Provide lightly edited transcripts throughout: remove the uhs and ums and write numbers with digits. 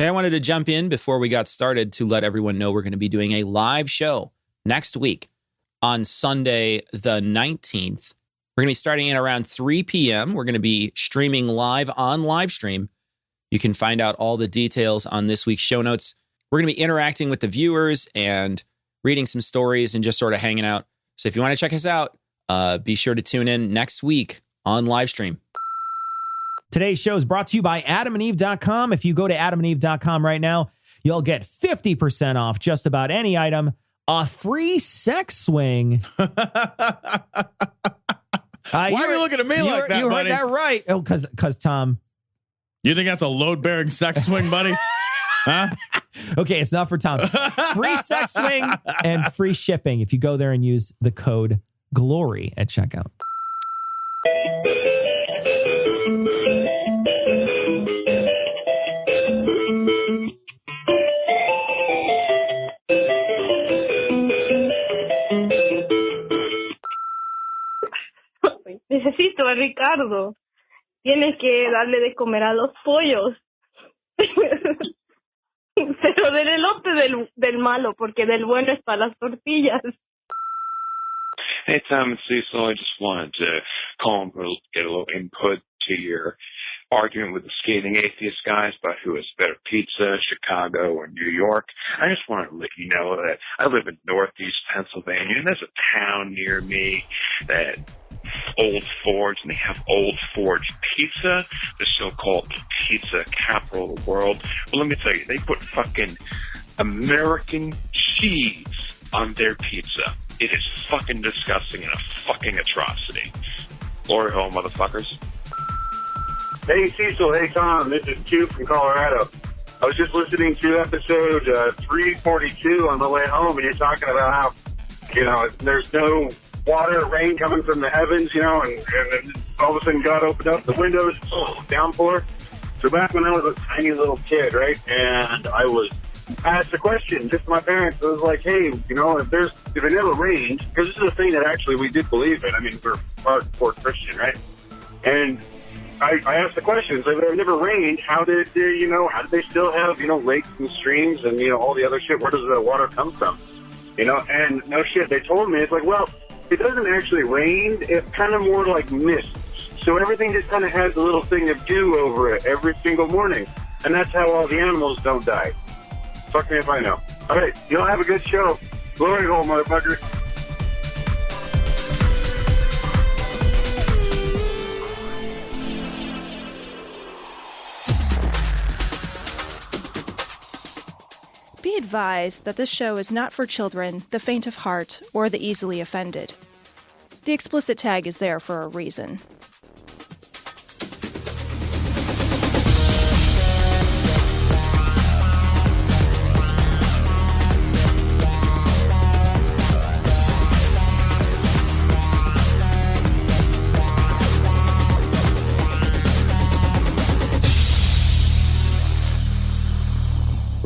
Hey, I wanted to jump in before we got started to let everyone know we're going to be doing a live show next week on Sunday, the 19th. We're going to be starting at around 3 p.m. We're going to be streaming live on live stream. You can find out all the details on this week's show notes. We're going to be interacting with the viewers and reading some stories and just sort of hanging out. So if you want to check us out, be sure to tune in next week on live stream. Today's show is brought to you by adamandeve.com. If you go to adamandeve.com right now, you'll get 50% off just about any item, a free sex swing. Why are you looking at me like that, you buddy? heard that right. Oh, because Tom. You think that's a load-bearing sex swing, buddy? Huh? Okay, it's not for Tom. Free sex swing and free shipping if you go there and use the code GLORY at checkout. Necesito a Ricardo. Tienes que darle de comer a los pollos. Pero del elote del malo, porque del bueno es para las tortillas. Hey, Tom and Cecil, I just wanted to call and get a little input to your argument with the scathing atheist guys about who has better pizza, Chicago or New York. I just want to let you know that I live in Northeast Pennsylvania, and there's a town near me that Old Forge, and they have Old Forge pizza, the so-called pizza capital of the world. Well, let me tell you, they put fucking American cheese on their pizza. It is fucking disgusting and a fucking atrocity. Glory hole, motherfuckers. Hey, Cecil. Hey, Tom. This is Q from Colorado. I was just listening to episode 342 on the way home, and you're talking about how, there's no water, rain coming from the heavens, and then all of a sudden God opened up the windows, downpour. So back when I was a tiny little kid, right, and I asked a question just to my parents. I was like, hey, if it never rained, because this is a thing that actually we did believe in. I mean, we're hardcore Christian, right? And I asked the question, so if it never rained, how did they still have, lakes and streams and, all the other shit? Where does the water come from? And no shit, they told me, it's like, well, it doesn't actually rain. It's kind of more like mist. So everything just kind of has a little thing of dew over it every single morning. And that's how all the animals don't die. Fuck me if I know. All right, y'all have a good show. Glory hole, motherfucker. Be advised that this show is not for children, the faint of heart, or the easily offended. The explicit tag is there for a reason.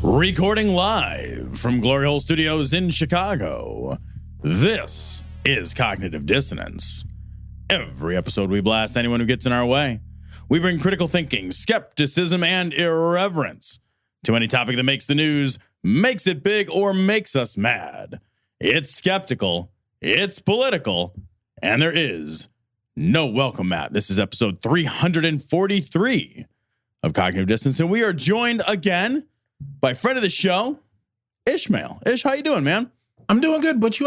Recording live from Glory Hole Studios in Chicago, this is Cognitive Dissonance. Every episode we blast anyone who gets in our way. We bring critical thinking, skepticism, and irreverence to any topic that makes the news, makes it big, or makes us mad. It's skeptical, it's political, and there is no welcome mat. This is episode 343 of Cognitive Dissonance, and we are joined again by friend of the show, Ishmael. Ish, how you doing, man? I'm doing good, but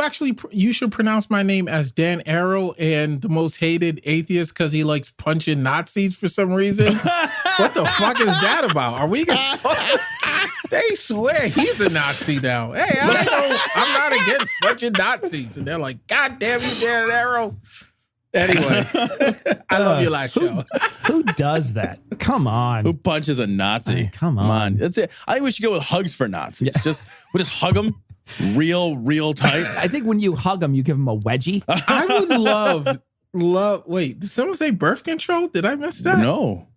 you should pronounce my name as Dan Arrow and the most hated atheist because he likes punching Nazis for some reason. What the fuck is that about? Are we gonna talk? They swear he's a Nazi now. Hey, I'm not against punching Nazis. And they're like, God damn you, Dan Arrow. Anyway, I love your last show. Who does that? Come on. Who punches a Nazi? Come on. That's it. I think we should go with hugs for Nazis. Yeah. We'll just hug them real tight. I think when you hug them, you give them a wedgie. I would love. Wait, did someone say birth control? Did I miss that? No.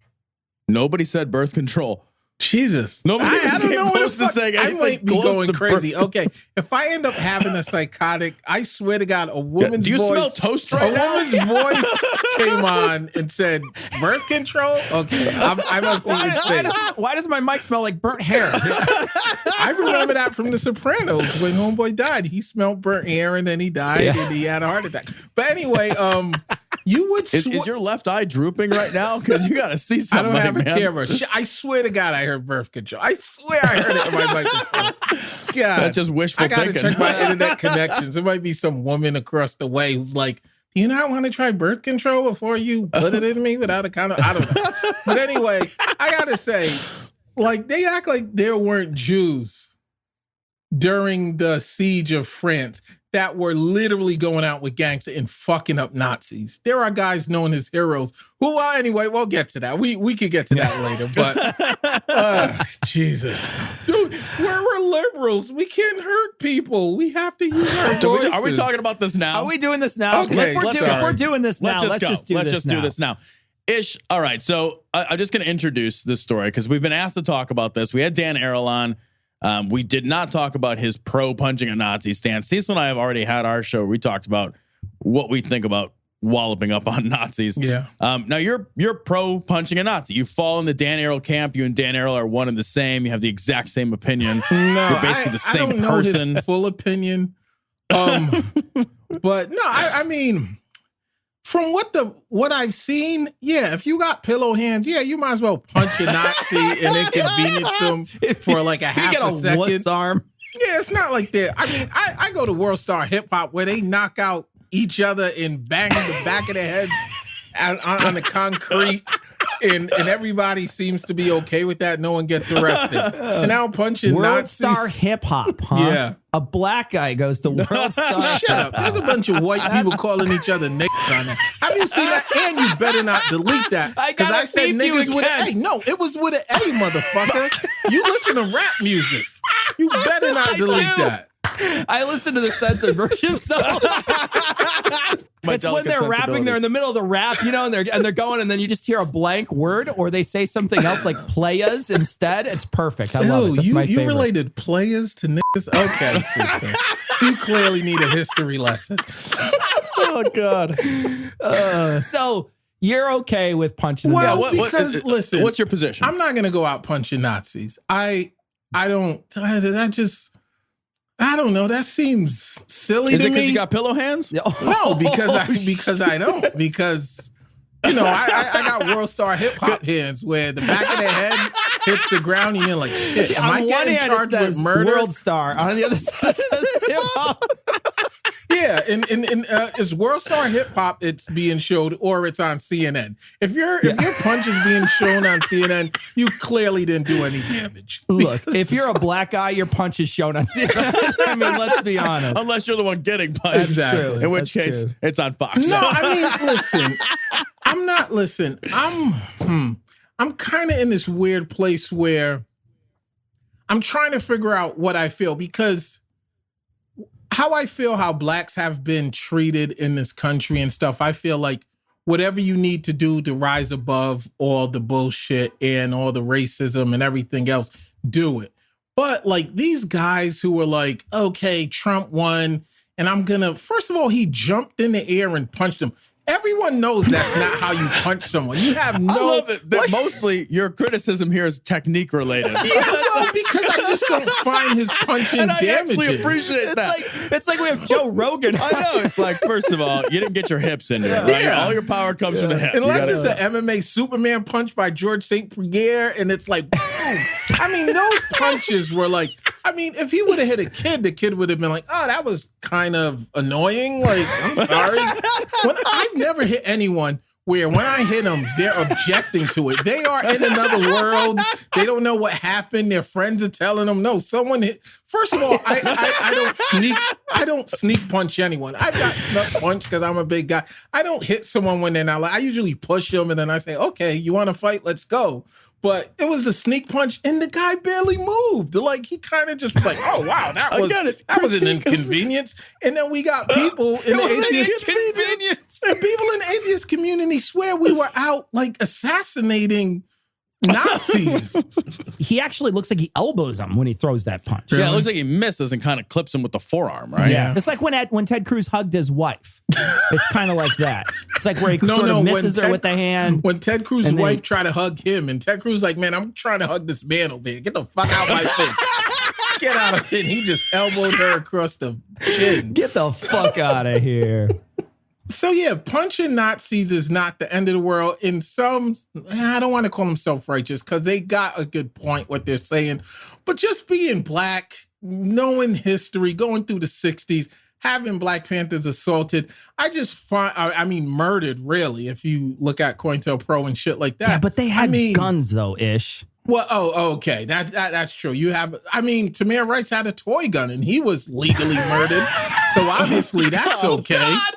Nobody said birth control. Jesus. Nobody I don't know what close to saying I anything might be close going to crazy. birth. Okay, if I end up having a psychotic, I swear to God, a woman's Do you voice. smell toast right now? A woman's voice came on and said, birth control? Okay, I must be insane. Why does my mic smell like burnt hair? I remember that from The Sopranos when homeboy died. He smelled burnt hair and then he died and he had a heart attack. But anyway, you would Is your left eye drooping right now? Because you got to see I something. don't have a man. camera. I swear to God, I heard birth control. I swear I heard it in my microphone. God, That's just wishful I got to thinking. check my internet connections. There might be some woman across the way who's like, "Do you not want to try birth control before you put it in me without a condom?" I don't know. But anyway, I got to say, like, they act like there weren't Jews during the siege of France that were literally going out with gangsters and fucking up Nazis. There are guys known as heroes who, well, anyway, we'll get to that. We could get to that later, but Jesus. Dude, we're liberals. We can't hurt people. We have to use our voices. Are we talking about this now? Are we doing this now? Okay, If we're doing this now, let's just do this now. Ish. All right. So I'm just going to introduce this story because we've been asked to talk about this. We had Dan Arrow on. We did not talk about his pro punching a Nazi stance. Cecil and I have already had our show. We talked about what we think about walloping up on Nazis. Yeah. Now you're pro punching a Nazi. You fall in the Dan Arrow camp. You and Dan Arrow are one and the same. You have the exact same opinion. No, you're basically the same I don't know person. his full opinion. But no, I mean, from what I've seen, yeah, if you got pillow hands, yeah, you might as well punch a Nazi and inconvenience him for like a half a second. Wuss arm. Yeah, it's not like that. I mean, I go to World Star Hip Hop where they knock out each other and bang the back of their heads on the concrete. And everybody seems to be okay with that. No one gets arrested. And now punching World Nazis. Star Hip Hop, huh? Yeah. A black guy goes to World Star. Shut up. There's a bunch of white people calling each other niggas on there. Have you seen that? And you better not delete that. Because I said niggas with an A. No, it was with an A, motherfucker. You listen to rap music. You better not delete that. I listen to the censored version stuff. It's when they're rapping, they're in the middle of the rap, you know, and they're going, and then you just hear a blank word, or they say something else like playas instead. It's perfect. I love it. That's my favorite. You related playas to niggas? Okay. You clearly need a history lesson. Oh, God. So you're okay with punching? Well, because listen, what's your position? I'm not going to go out punching Nazis. I don't know. That seems silly to me. Is it because you got pillow hands? No, because I don't. Because, you know, I got World Star Hip Hop hands where the back of their head hits the ground and you're like, shit, am I getting charged with murder? World Star. On the other side it says hip hop. Yeah, and it's World Star Hip Hop. It's being showed, or it's on CNN. If your punch is being shown on CNN, you clearly didn't do any damage. Look, if you're a black guy, your punch is shown on CNN. I mean, let's be honest. Unless you're the one getting punched. Exactly. True. In which case, it's on Fox. No, I mean, listen. I'm not. Listen, I'm kind of in this weird place where I'm trying to figure out what I feel, because how I feel how blacks have been treated in this country and stuff, I feel like whatever you need to do to rise above all the bullshit and all the racism and everything else, do it. But like these guys who were like, okay, Trump won, and first of all, he jumped in the air and punched him. Everyone knows that's not how you punch someone. You have no... I love it that mostly your criticism here is technique related. Yeah, well, because I just don't find his punching and I damaging. actually appreciate that. It's like we have Joe Rogan. I know. It's like, first of all, you didn't get your hips into it, right? Yeah. All your power comes from the hip. Unless it's an MMA Superman punch by George St. Pierre, and it's like, boom. I mean, those punches were like... I mean, if he would have hit a kid, the kid would have been like, oh, that was kind of annoying. Like, I'm sorry. I've never hit anyone where when I hit them, they're objecting to it. They are in another world. They don't know what happened. Their friends are telling them, no, someone hit. First of all, I don't sneak punch anyone. I've got snuck punch because I'm a big guy. I don't hit someone when they're not like, I usually push them and then I say, okay, you want to fight? Let's go. But it was a sneak punch, and the guy barely moved. Like, he kind of just was like, oh, wow, that was an inconvenience. And then we got people in the atheist community. And people in the atheist community swear we were out, like, assassinating Nazis. He actually looks like he elbows him when he throws that punch. Yeah, it looks like he misses and kind of clips him with the forearm, right? Yeah. It's like when Ted Cruz hugged his wife. It's kind of like that. It's like where he sort of misses her with the hand. When Ted Cruz's wife tried to hug him, and Ted Cruz like, man, I'm trying to hug this man over here. Get the fuck out of my face. Get out of it. And he just elbowed her across the chin. Get the fuck out of here. So yeah, punching Nazis is not the end of the world. In some, I don't want to call them self-righteous because they got a good point what they're saying. But just being black, knowing history, going through the 60s, having Black Panthers assaulted, murdered, really, if you look at COINTELPRO and shit like that. Yeah, but they had guns though, Ish. Well, okay. That's true. Tamir Rice had a toy gun and he was legally murdered. So obviously that's okay. God.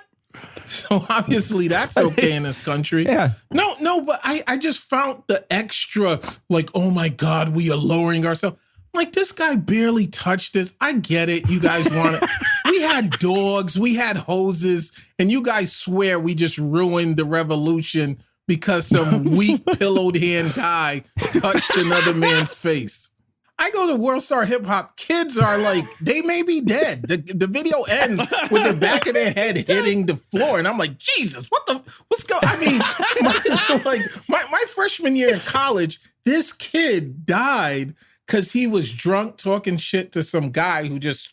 So obviously that's okay in this country. Yeah. No, but I just found the extra, like, oh my God, we are lowering ourselves. Like, this guy barely touched us. I get it. You guys want it. We had dogs, we had hoses, and you guys swear we just ruined the revolution because some weak pillowed hand guy touched another man's face. I go to World Star Hip Hop. Kids are like, they may be dead. The video ends with the back of their head hitting the floor. And I'm like, Jesus, what's going on? My freshman year in college, this kid died because he was drunk talking shit to some guy who just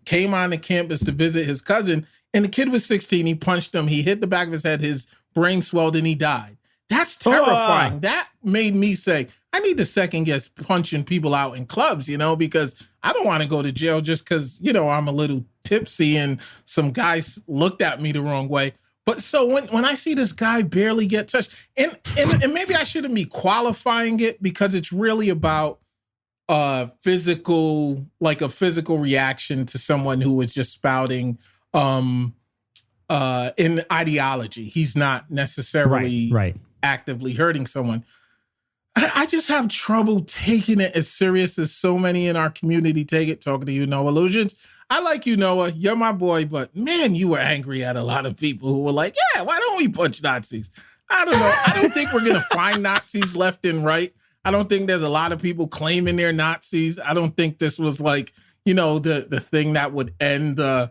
came on the campus to visit his cousin. And the kid was 16. He punched him. He hit the back of his head. His brain swelled and he died. That's terrifying. That made me say, I need to second guess punching people out in clubs, because I don't want to go to jail just because, I'm a little tipsy and some guys looked at me the wrong way. But so when I see this guy barely get touched, and maybe I shouldn't be qualifying it because it's really about a physical reaction to someone who was just spouting in ideology. He's not necessarily actively hurting someone. I just have trouble taking it as serious as so many in our community take it. Talking to you, Noah Illusions. I like you, Noah. You're my boy, but man, you were angry at a lot of people who were like, yeah, why don't we punch Nazis? I don't know. I don't think we're going to find Nazis left and right. I don't think there's a lot of people claiming they're Nazis. I don't think this was like, the thing that would end the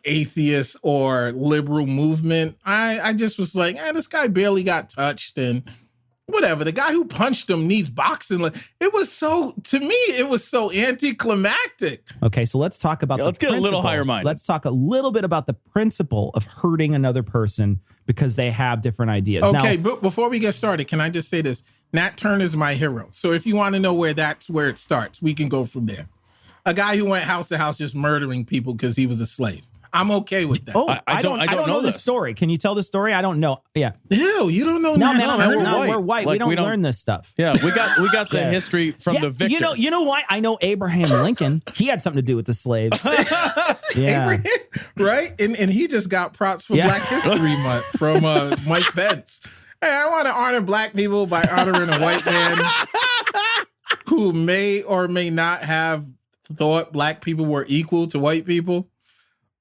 atheist or liberal movement. I just was like, this guy barely got touched and whatever. The guy who punched him needs boxing. It was so anticlimactic. Okay, so let's talk about let's get a little higher mind. Let's talk a little bit about the principle of hurting another person because they have different ideas. Okay, but before we get started, can I just say this? Nat Turner's my hero. So if you want to know where it starts, we can go from there. A guy who went house to house just murdering people because he was a slave. I'm okay with that. Oh, I don't know the story. Can you tell the story? I don't know. Yeah. Ew, you don't know. No, man, we're white. We don't learn this stuff. Yeah, we got the history from the victors. You know why? I know Abraham Lincoln. He had something to do with the slaves. Yeah. Abraham, right? And he just got props for Black History Month from Mike Pence. Hey, I want to honor Black people by honoring a white man who may or may not have thought Black people were equal to white people.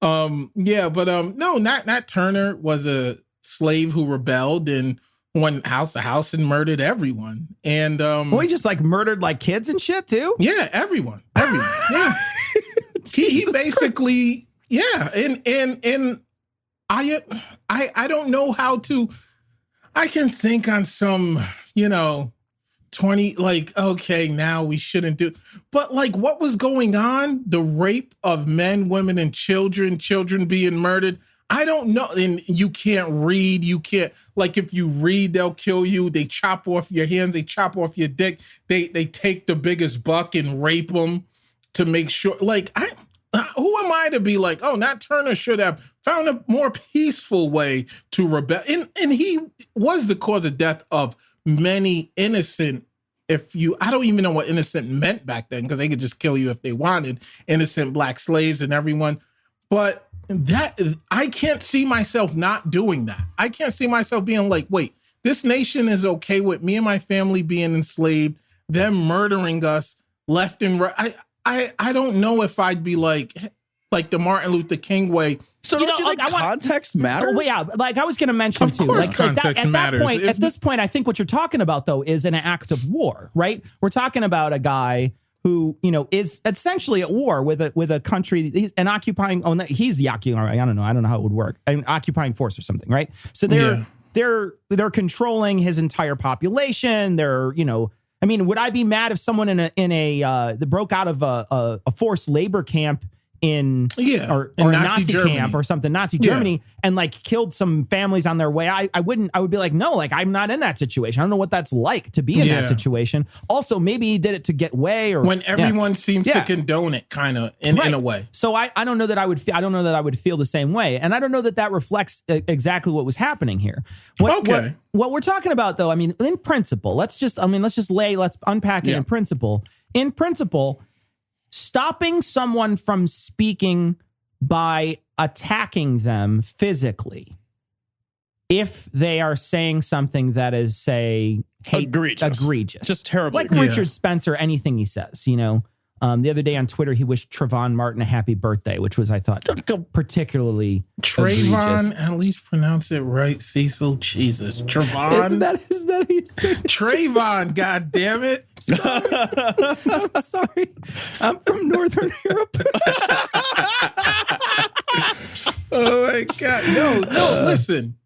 No, Nat Turner was a slave who rebelled and went house to house and murdered everyone. And he just murdered kids and shit too? Yeah, everyone. Yeah. he basically, yeah. And I don't know how to. I can think on some, 20, okay, now we shouldn't do, but what was going on? The rape of men, women, and children being murdered. I don't know. And you can't read. You can't, if you read, they'll kill you. They chop off your hands. They chop off your dick. They take the biggest buck and rape them to make sure, who am I to be Nat Turner should have found a more peaceful way to rebel. And he was the cause of death of many innocent, I don't even know what innocent meant back then because they could just kill you if they wanted, innocent Black slaves and everyone. But I can't see myself not doing that. I can't see myself being wait, this nation is okay with me and my family being enslaved, them murdering us left and right. I don't know if I'd be like the Martin Luther King way, So don't you think context matters? Oh, yeah, like I was going to mention of too. Course like context at matters. That point, at this point, I think what you're talking about though is an act of war, right? We're talking about a guy who, you know, is essentially at war with a country. He's an occupying. Oh, he's the occupying. I don't know how it would work. An occupying force or something, right? So they're controlling his entire population. They're, you know, I mean, would I be mad if someone that broke out of a forced labor camp in or a Nazi camp or something, Nazi Germany, and like killed some families on their way? I would be like, no, like I'm not in that situation. I don't know what that's like to be in that situation. Also, maybe he did it to get way, or when everyone seems to condone it, kind of in a way. So I don't know that I would feel the same way, and I don't know that reflects exactly what was happening here. What we're talking about, though, I mean, in principle, let's unpack it in principle. In principle, stopping someone from speaking by attacking them physically, if they are saying something that is, say, egregious, just terrible, like Richard Spencer, anything he says, you know. The other day on Twitter, he wished Trayvon Martin a happy birthday, which was, I thought, particularly Trayvon. egregious. At least pronounce it right, Cecil. Jesus, Trayvon. Isn't that how you say it? Trayvon? God damn it! I'm sorry. I'm from Northern Europe. Oh my God! No. Listen.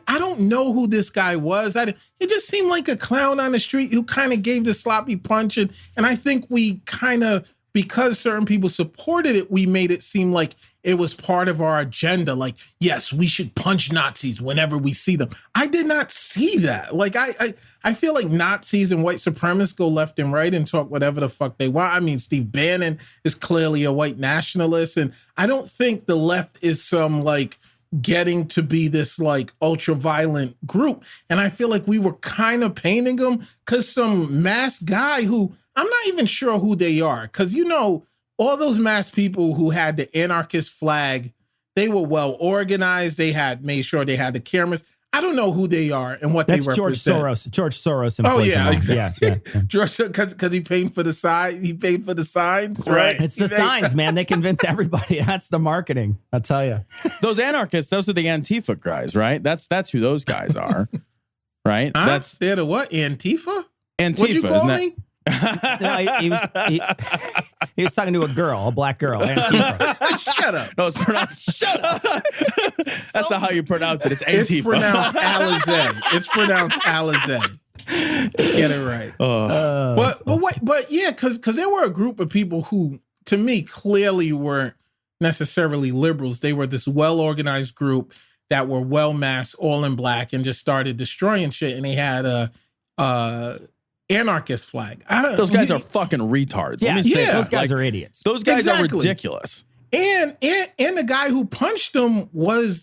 I don't know who this guy was. It just seemed like a clown on the street who kind of gave the sloppy punch. And I think we kind of, because certain people supported it, we made it seem like it was part of our agenda. Like, yes, we should punch Nazis whenever we see them. I did not see that. Like, I feel like Nazis and white supremacists go left and right and talk whatever the fuck they want. I mean, Steve Bannon is clearly a white nationalist. And I don't think the left is some like getting to be this like ultra violent group. And I feel like we were kind of painting them because some masked guy who I'm not even sure who they are. Because, you know, all those masked people who had the anarchist flag, they were well organized. They had made sure they had the cameras. I don't know who they are and what they represent. George Soros. Oh yeah, exactly. Yeah. George, because he paid for the sign. He paid for the signs, right? It's the signs, man. They convince everybody. That's the marketing. I'll tell you. Those anarchists, those are the Antifa guys, right? That's who those guys are, right? Huh? They're the what? Antifa? What'd you call me? No, he was talking to a girl, a black girl. Shut up. No, it's pronounced. Shut up. That's not how you pronounce it. It's Antifa. It's pronounced Alizé. It's pronounced Alizé. Get it right. But yeah, because there were a group of people who, to me, clearly weren't necessarily liberals. They were this well-organized group that were well-masked, all in black, and just started destroying shit. And they had a anarchist flag. Those guys are fucking retards. Let me say that. Those guys are idiots. Those guys are ridiculous. And the guy who punched him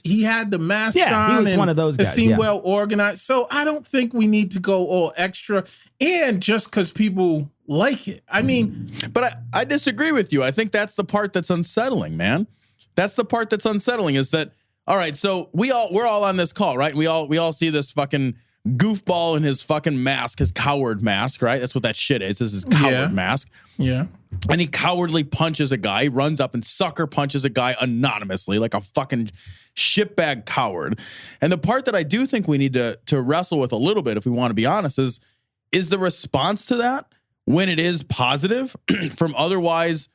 he had the mask on. He was one of those guys. It seemed well organized. So I don't think we need to go all extra. And just because people like it. I mean. But I disagree with you. I think that's the part that's unsettling, man. That's the part that's unsettling is that, all right, so we're all on this call, right? We all see this fucking goofball in his fucking mask, his coward mask, right? That's what that shit is. This is coward mask. Yeah. And he cowardly punches a guy, runs up and sucker punches a guy anonymously like a fucking shitbag coward. And the part that I do think we need to wrestle with a little bit, if we want to be honest, is the response to that when it is positive from otherwise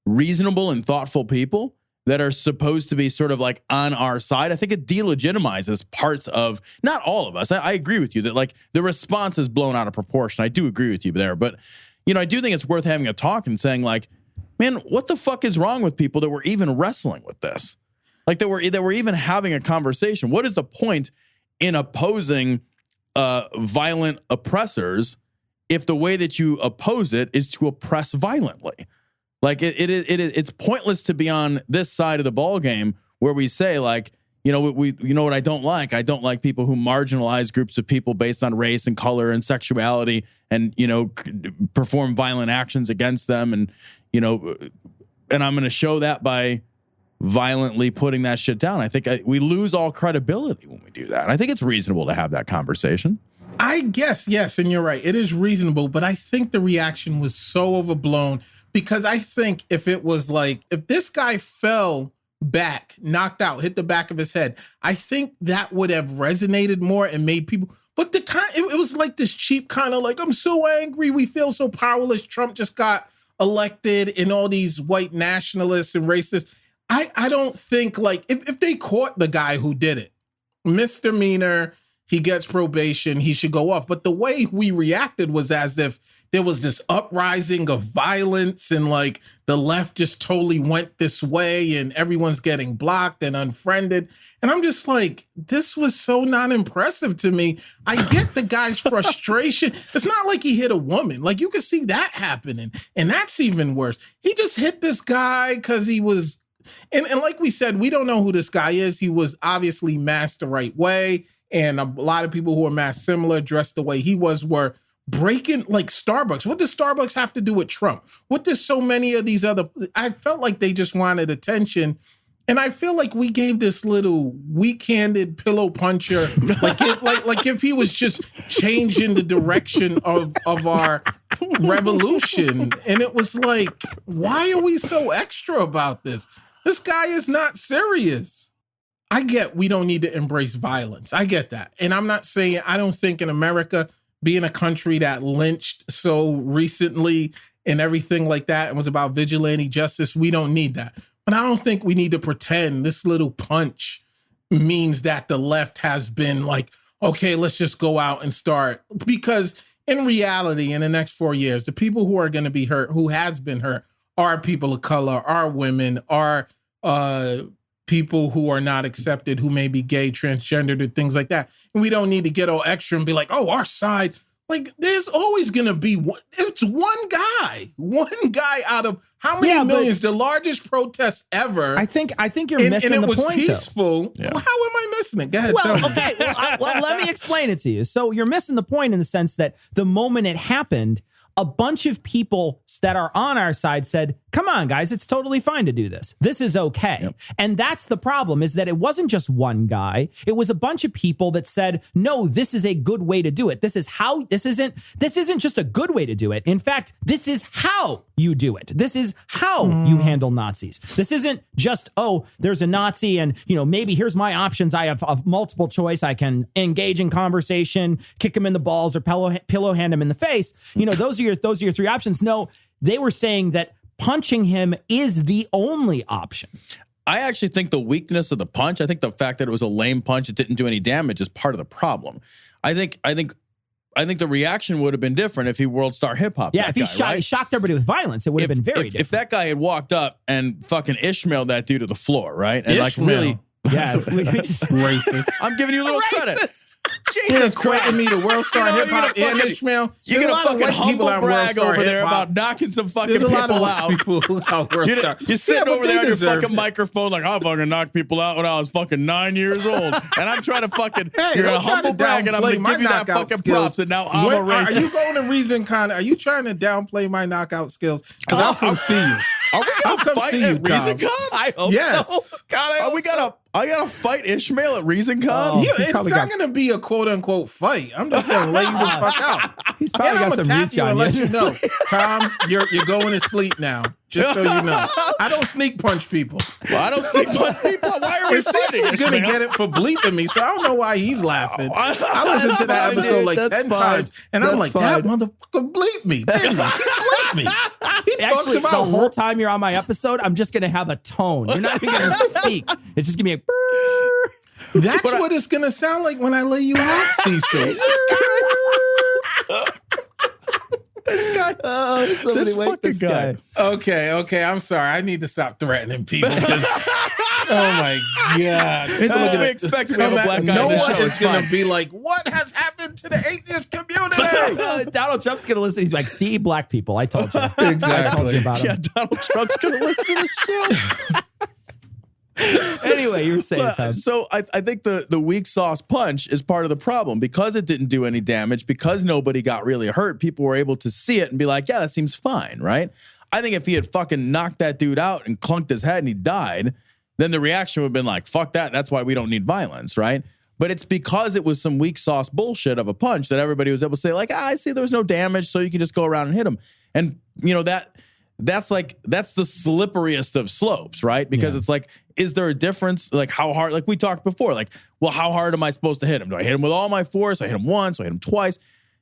reasonable and thoughtful people that are supposed to be sort of like on our side. I think it delegitimizes parts of, not all of us. I agree with you that like the response is blown out of proportion. I do agree with you there. But, you know, I do think it's worth having a talk and saying like, man, what the fuck is wrong with people that were even wrestling with this? Like that we're even having a conversation. What is the point in opposing violent oppressors if the way that you oppose it is to oppress violently? Like it's pointless to be on this side of the ball game where we say like, you know what I don't like? I don't like people who marginalize groups of people based on race and color and sexuality and, you know, perform violent actions against them. And, you know, and I'm going to show that by violently putting that shit down. I think we lose all credibility when we do that. I think it's reasonable to have that conversation. I guess, yes, and you're right. It is reasonable, but I think the reaction was so overblown because I think if it was like, if this guy fell back, knocked out, hit the back of his head, I think that would have resonated more and made people, but it was like this cheap kind of like, I'm so angry, we feel so powerless, Trump just got elected, and all these white nationalists and racists. I don't think, like, if they caught the guy who did it, misdemeanor, he gets probation, he should go off. But the way we reacted was as if there was this uprising of violence and like the left just totally went this way and everyone's getting blocked and unfriended. And I'm just like, this was so not impressive to me. I get the guy's frustration. It's not like he hit a woman. Like, you could see that happening. And that's even worse. He just hit this guy because he was, and like we said, we don't know who this guy is. He was obviously masked the right way. And a lot of people who are masked similar, dressed the way he was, were breaking, like, Starbucks. What does Starbucks have to do with Trump? What does so many of these other, I felt like they just wanted attention. And I feel like we gave this little weak-handed pillow puncher, like if he was just changing the direction of our revolution. And it was like, why are we so extra about this? This guy is not serious. I get we don't need to embrace violence. I get that. And I'm not saying, I don't think in America, being a country that lynched so recently and everything like that and was about vigilante justice, we don't need that. But I don't think we need to pretend this little punch means that the left has been like, okay, let's just go out and start. Because in reality, in the next 4 years, the people who are going to be hurt, who has been hurt, are people of color, are women, are people who are not accepted, who may be gay, transgendered, and things like that. And we don't need to get all extra and be like, oh, our side. Like, there's always going to be one. It's one guy out of how many millions? The largest protest ever. I think you're missing the point, though. And it was peaceful. Yeah. Well, how am I missing it? Go ahead, tell me. Okay. Well, let me explain it to you. So you're missing the point in the sense that the moment it happened, a bunch of people that are on our side said, come on, guys, it's totally fine to do this. This is okay. Yep. And that's the problem, is that it wasn't just one guy. It was a bunch of people that said, no, this is a good way to do it. This isn't just a good way to do it. In fact, this is how you do it. This is how you handle Nazis. This isn't just, oh, there's a Nazi and, maybe here's my options. I have a multiple choice. I can engage in conversation, kick him in the balls, or pillow hand him in the face. Those are your three options. No, they were saying that punching him is the only option. I actually think the weakness of the punch, I think the fact that it was a lame punch, it didn't do any damage, is part of the problem. I think the reaction would have been different if he world star hip hop. Yeah, if he shocked everybody with violence, it would have been very different. If that guy had walked up and fucking Ishmael that dude to the floor, right? And Ishmael. like really. Yeah, racist. I'm giving you a little credit. Jesus Christ, me the world star hip hop and Ishmael. You're gonna fucking humble brag over there about knocking some fucking people out. You're sitting over there on your fucking microphone like, I fucking knocked people out when I was fucking 9 years old, and I'm trying to fucking. You're gonna humble brag, and I'm gonna give you that fucking props, and now I'm a racist. Are you going to Reason Con? Are you trying to downplay my knockout skills? Because I'll come see you. Are we gonna fight at Reason Con? I hope so. God, I gotta fight Ishmael at Reason Con? It's not going to be a quote-unquote fight. I'm just going to lay you the fuck out. He's probably got some reach on you. Let you know. Tom, you're going to sleep now. Just so you know. I don't sneak punch people. Well, I don't sneak punch people. Why are we fighting? He's going to get it for bleeping me, so I don't know why he's laughing. I listened to that episode like 10 times, and I'm like, that motherfucker bleeped me, didn't he? He bleeped me. He talks about the whole time you're on my episode, I'm just going to have a tone. You're not even going to speak. It's just going to be a brrr. That's what it's going to sound like when I lay you out, Cecil. This guy. Oh, somebody wake this guy. Okay. I'm sorry. I need to stop threatening people. Oh my God. That's what we expect to have a black guy. No one is going to be like, what has happened to the atheist community? Donald Trump's going to listen. He's like, see, black people. I told you. Exactly. I told you about him. Yeah, Donald Trump's going to listen to the show. Anyway, you were saying, Tom. So I think the weak sauce punch is part of the problem because it didn't do any damage, because nobody got really hurt. People were able to see it and be like, yeah, that seems fine, right? I think if he had fucking knocked that dude out and clunked his head and he died, then the reaction would have been like, fuck that. That's why we don't need violence, right? But it's because it was some weak sauce bullshit of a punch that everybody was able to say like, I see there was no damage, so you can just go around and hit him. And, that's the slipperiest of slopes, right? Because it's like, is there a difference? Like how hard, like we talked before, like, well, how hard am I supposed to hit him? Do I hit him with all my force? I hit him once, I hit him twice.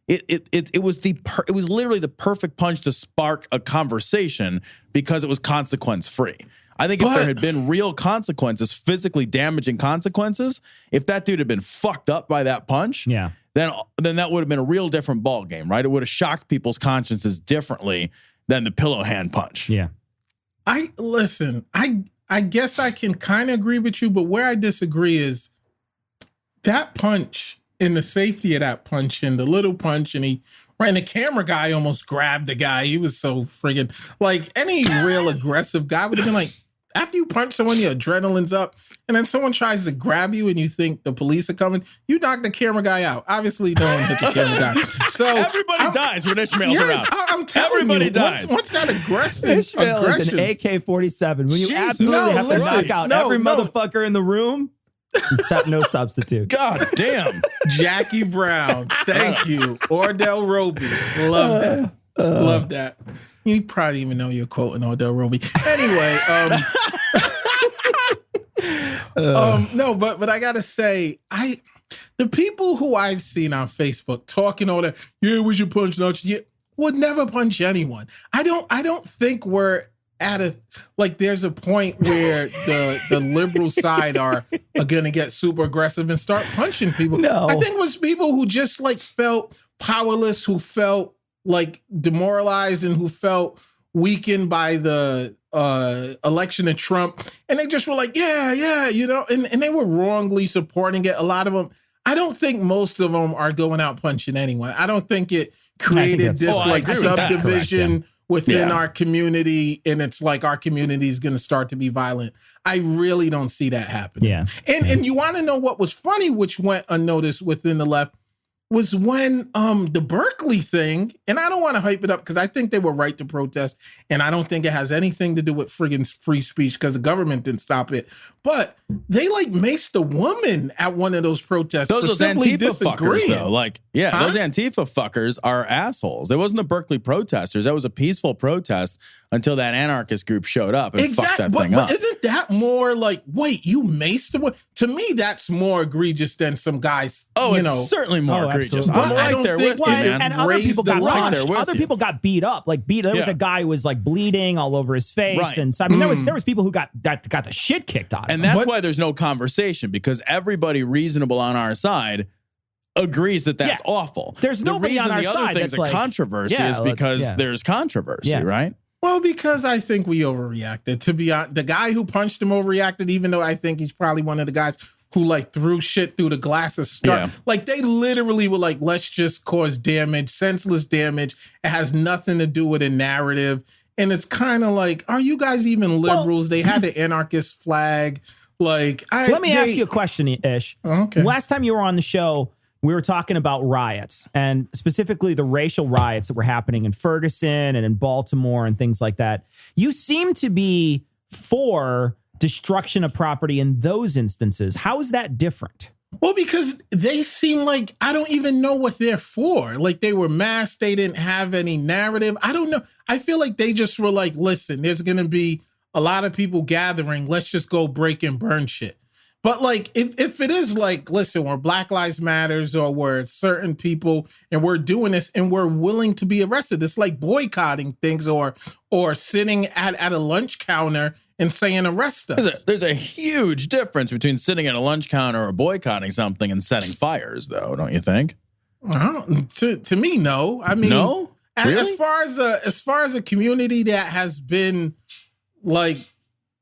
It was literally the perfect punch to spark a conversation because it was consequence free. I think if there had been real consequences, physically damaging consequences, if that dude had been fucked up by that punch, then that would have been a real different ball game, right? It would have shocked people's consciences differently than the pillow hand punch. Yeah. I guess I can kind of agree with you, but where I disagree is that punch and the safety of that punch and the little punch, and the camera guy almost grabbed the guy. He was so friggin' like any real aggressive guy would have been like, after you punch someone, your adrenaline's up, and then someone tries to grab you and you think the police are coming, you knock the camera guy out. Obviously, no one hit the camera guy. So everybody dies when Ishmael's around. I'm telling you, dies. Once that aggression, Ishmael is an AK-47. When you absolutely have to knock out every motherfucker in the room, except no substitute. God damn. Jackie Brown. Thank you. Ordell Roby. Love that. Love that. You probably even know you're quoting Ordell Roby. Anyway, no, but I gotta say, the people who I've seen on Facebook talking all that, we should punch nuts, would never punch anyone. I don't think we're at there's a point where the liberal side are gonna get super aggressive and start punching people. No. I think it was people who just felt powerless, who felt demoralized, and who felt weakened by the election of Trump, and they just were like, and they were wrongly supporting it. A lot of them, I don't think most of them are going out punching anyone. I don't think it created this subdivision within our community, and it's like our community is going to start to be violent. I really don't see that happening. Yeah. And you want to know what was funny, which went unnoticed within the left, was when the Berkeley thing, and I don't want to hype it up because I think they were right to protest, and I don't think it has anything to do with friggin' free speech because the government didn't stop it. But they maced a woman at one of those protests for simply disagreeing. Fuckers, though. Those Antifa fuckers are assholes. It wasn't the Berkeley protesters. That was a peaceful protest until that anarchist group showed up and fucked that thing up. But isn't that more wait, you maced a woman? To me, that's more egregious than some guys. It's certainly more egregious. I'm right there with you, man. And other people got punched. Other people got beat up. There was a guy who was bleeding all over his face, right. And so I mean, there was people who got the shit kicked out of them. And that's why there's no conversation, because everybody reasonable on our side agrees that that's awful. There's nobody on our side that's a controversy is because there's controversy, right? Well, because I think we overreacted. To be honest, the guy who punched him overreacted, even though I think he's probably one of the guys who threw shit through the glass of stuff. They literally were let's just cause damage, senseless damage. It has nothing to do with a narrative. And it's kind of are you guys even liberals? They had the anarchist flag. Let me ask you a question, Ish. Okay. Last time you were on the show, we were talking about riots, and specifically the racial riots that were happening in Ferguson and in Baltimore and things like that. You seem to be for destruction of property in those instances. How is that different? Well, because they seem I don't even know what they're for. They were masked. They didn't have any narrative. I don't know. I feel like they just were listen, there's going to be a lot of people gathering. Let's just go break and burn shit. But if it is listen, we're Black Lives Matters, or we're certain people and we're doing this and we're willing to be arrested. It's boycotting things or sitting at a lunch counter and saying arrest us. There's a huge difference between sitting at a lunch counter or boycotting something and setting fires, though, don't you think? To me, no. I mean, no? Really? As far as a community that has been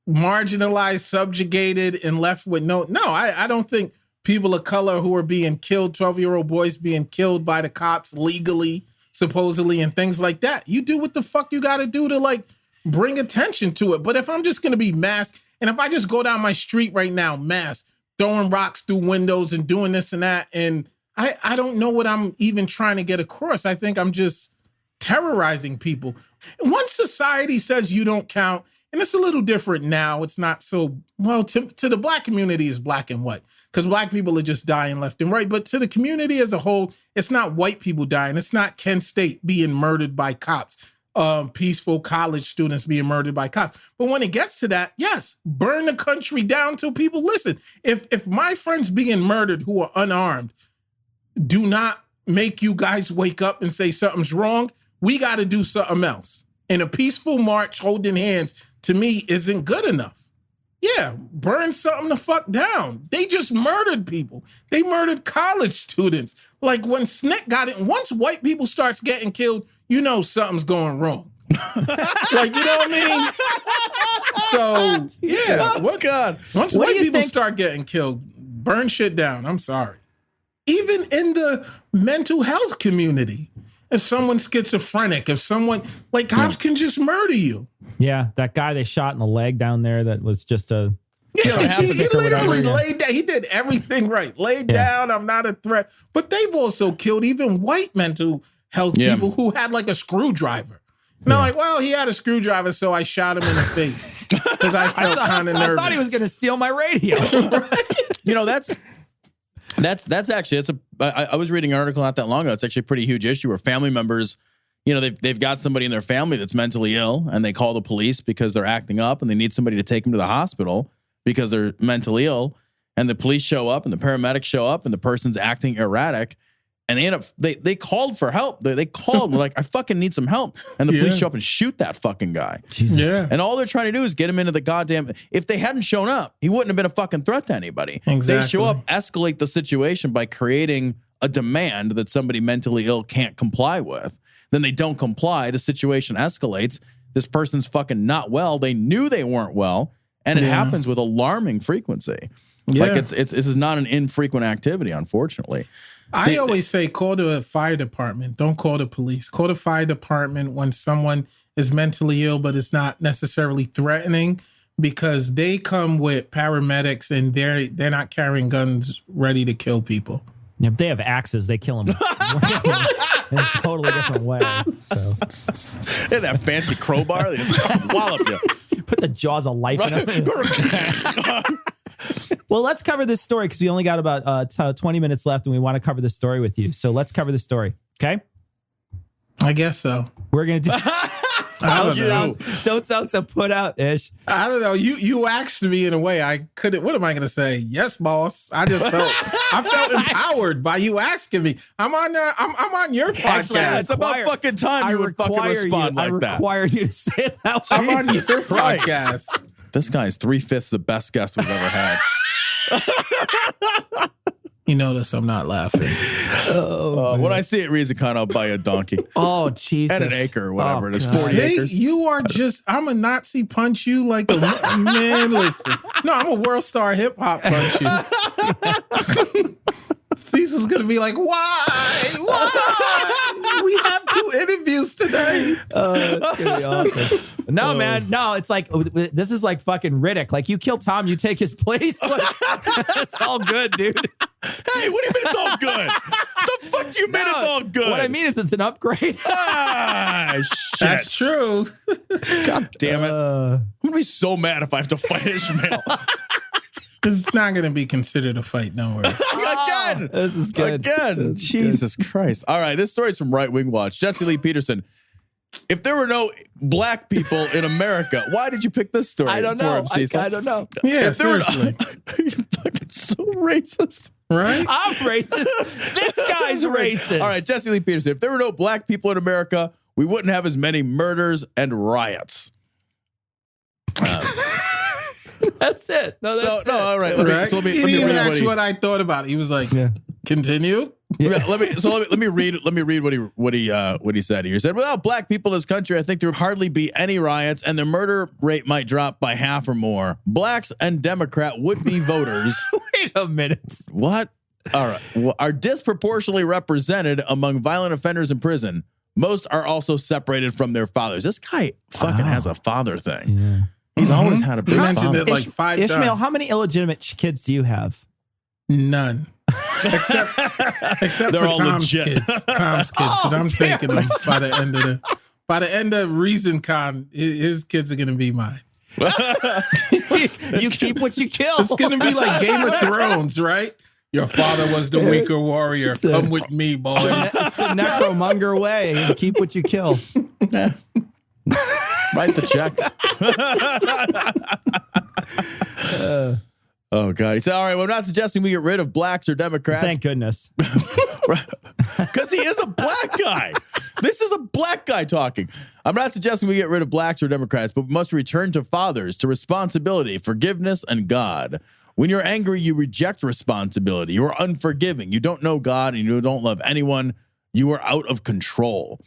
marginalized, subjugated, and left with I don't think people of color who are being killed, 12-year-old boys being killed by the cops legally, supposedly, and things like that. You do what the fuck you got to do to bring attention to it. But if I'm just going to be masked, and if I just go down my street right now, masked, throwing rocks through windows and doing this and that, and I don't know what I'm even trying to get across. I think I'm just terrorizing people. And once society says you don't count, and it's a little different now. It's not so, to the Black community is black and white, because Black people are just dying left and right. But to the community as a whole, it's not white people dying. It's not Kent State being murdered by cops. peaceful college students being murdered by cops. But when it gets to that, yes, burn the country down till people listen. If my friends being murdered who are unarmed do not make you guys wake up and say something's wrong, we got to do something else. And a peaceful march holding hands, to me, isn't good enough. Yeah, burn something the fuck down. They just murdered people. They murdered college students. Like when SNCC got it, once white people starts getting killed, you know something's going wrong. Like, you know what I mean? So, yeah. Oh, God. Once white people start getting killed, burn shit down. I'm sorry. Even in the mental health community, if someone's schizophrenic, if someone, like, cops can just murder you. Yeah, that guy they shot in the leg down there that was just a... Yeah, he literally laid down. He did everything right. Laid down, I'm not a threat. But they've also killed even white mental health people who had like a screwdriver. And they're like, well, he had a screwdriver, so I shot him in the face because I felt kind of nervous. I thought he was going to steal my radio. Right? You know, that's actually, I was reading an article not that long ago. It's actually a pretty huge issue where family members, you know, they've got somebody in their family that's mentally ill and they call the police because they're acting up and they need somebody to take them to the hospital because they're mentally ill, and the police show up and the paramedics show up and the person's acting erratic, and they end up they called for help. They called, we're like, I fucking need some help, and the police show up and shoot that fucking guy. Jesus. Yeah. And all they're trying to do is get him into the goddamn. If they hadn't shown up, he wouldn't have been a fucking threat to anybody. Exactly. They show up, escalate the situation by creating a demand that somebody mentally ill can't comply with. Then they don't comply. The situation escalates. This person's fucking not well. They knew they weren't well. And it happens with alarming frequency. Yeah. Like this is not an infrequent activity, unfortunately. I always say call the fire department. Don't call the police. Call the fire department when someone is mentally ill, but it's not necessarily threatening, because they come with paramedics and they're not carrying guns ready to kill people. Yeah, but they have axes. They kill them in a totally different way. So. They have that fancy crowbar. They just fucking wallop you. Put the jaws of life in them. Well, let's cover this story because we only got about 20 minutes left and we want to cover this story with you. So let's cover the story. Okay? I guess so. We're going to do... Don't sound so put out, Ish. I don't know. You asked me in a way I couldn't. What am I going to say? Yes, boss. I felt empowered by you asking me. I'm on your podcast. Actually, it's about fucking time you would fucking respond like that. I require you to say it that way. I'm on your podcast. This guy's 3/5 the best guest we've ever had. You notice I'm not laughing. When I see it reads a con, I'll buy a donkey. Oh, Jesus. And an acre or whatever it is. 40 See, acres. you are just, I'm a Nazi punch you like a man. Listen. No, I'm a world star hip hop punch you. Cecil's going to be like, why? We have 2 interviews today. Oh, that's going to be awesome. No, man. No, it's like, this is like fucking Riddick. Like, you kill Tom, you take his place. Like, it's all good, dude. Hey, what do you mean it's all good? The fuck do you mean it's all good? What I mean is it's an upgrade. Shit. That's true. God damn it. I'm going to be so mad if I have to fight Ishmael. It's not going to be considered a fight, don't worry. Again. This is good. Again. Jesus Christ. All right, this story's from Right Wing Watch. Jesse Lee Peterson. If there were no black people in America, why did you pick this story? I don't know. I don't know. Yeah, seriously. You're fucking so racist. Right? I'm racist. This guy's racist. All right, Jesse Lee Peterson. If there were no black people in America, we wouldn't have as many murders and riots. That's it. No, that's it. all right. He let me didn't even read ask what I thought about it. He was like, continue. Yeah. Let me read what he said here. He said, without black people in this country, I think there would hardly be any riots and the murder rate might drop by half or more. Blacks and Democrat would-be voters. Wait a minute. What? All right. Are disproportionately represented among violent offenders in prison. Most are also separated from their fathers. This guy fucking has a father thing. Yeah. He's always had a big mentioned father. it like 5 Ishmael, times. how many illegitimate kids do you have? None. Except They're for all Tom's legit. kids. Tom's kids. Because I'm taking them by the end of ReasonCon, his kids are going to be mine. You keep what you kill. It's going to be like Game of Thrones, right? Your father was the weaker warrior. Come with me, boys. It's the necromonger way. Keep what you kill. Write the check. Oh, God. He said, all right, well, I'm not suggesting we get rid of blacks or Democrats. Thank goodness. Because he is a black guy. This is a black guy talking. I'm not suggesting we get rid of blacks or Democrats, but we must return to fathers, to responsibility, forgiveness, and God. When you're angry, you reject responsibility. You are unforgiving. You don't know God and you don't love anyone. You are out of control.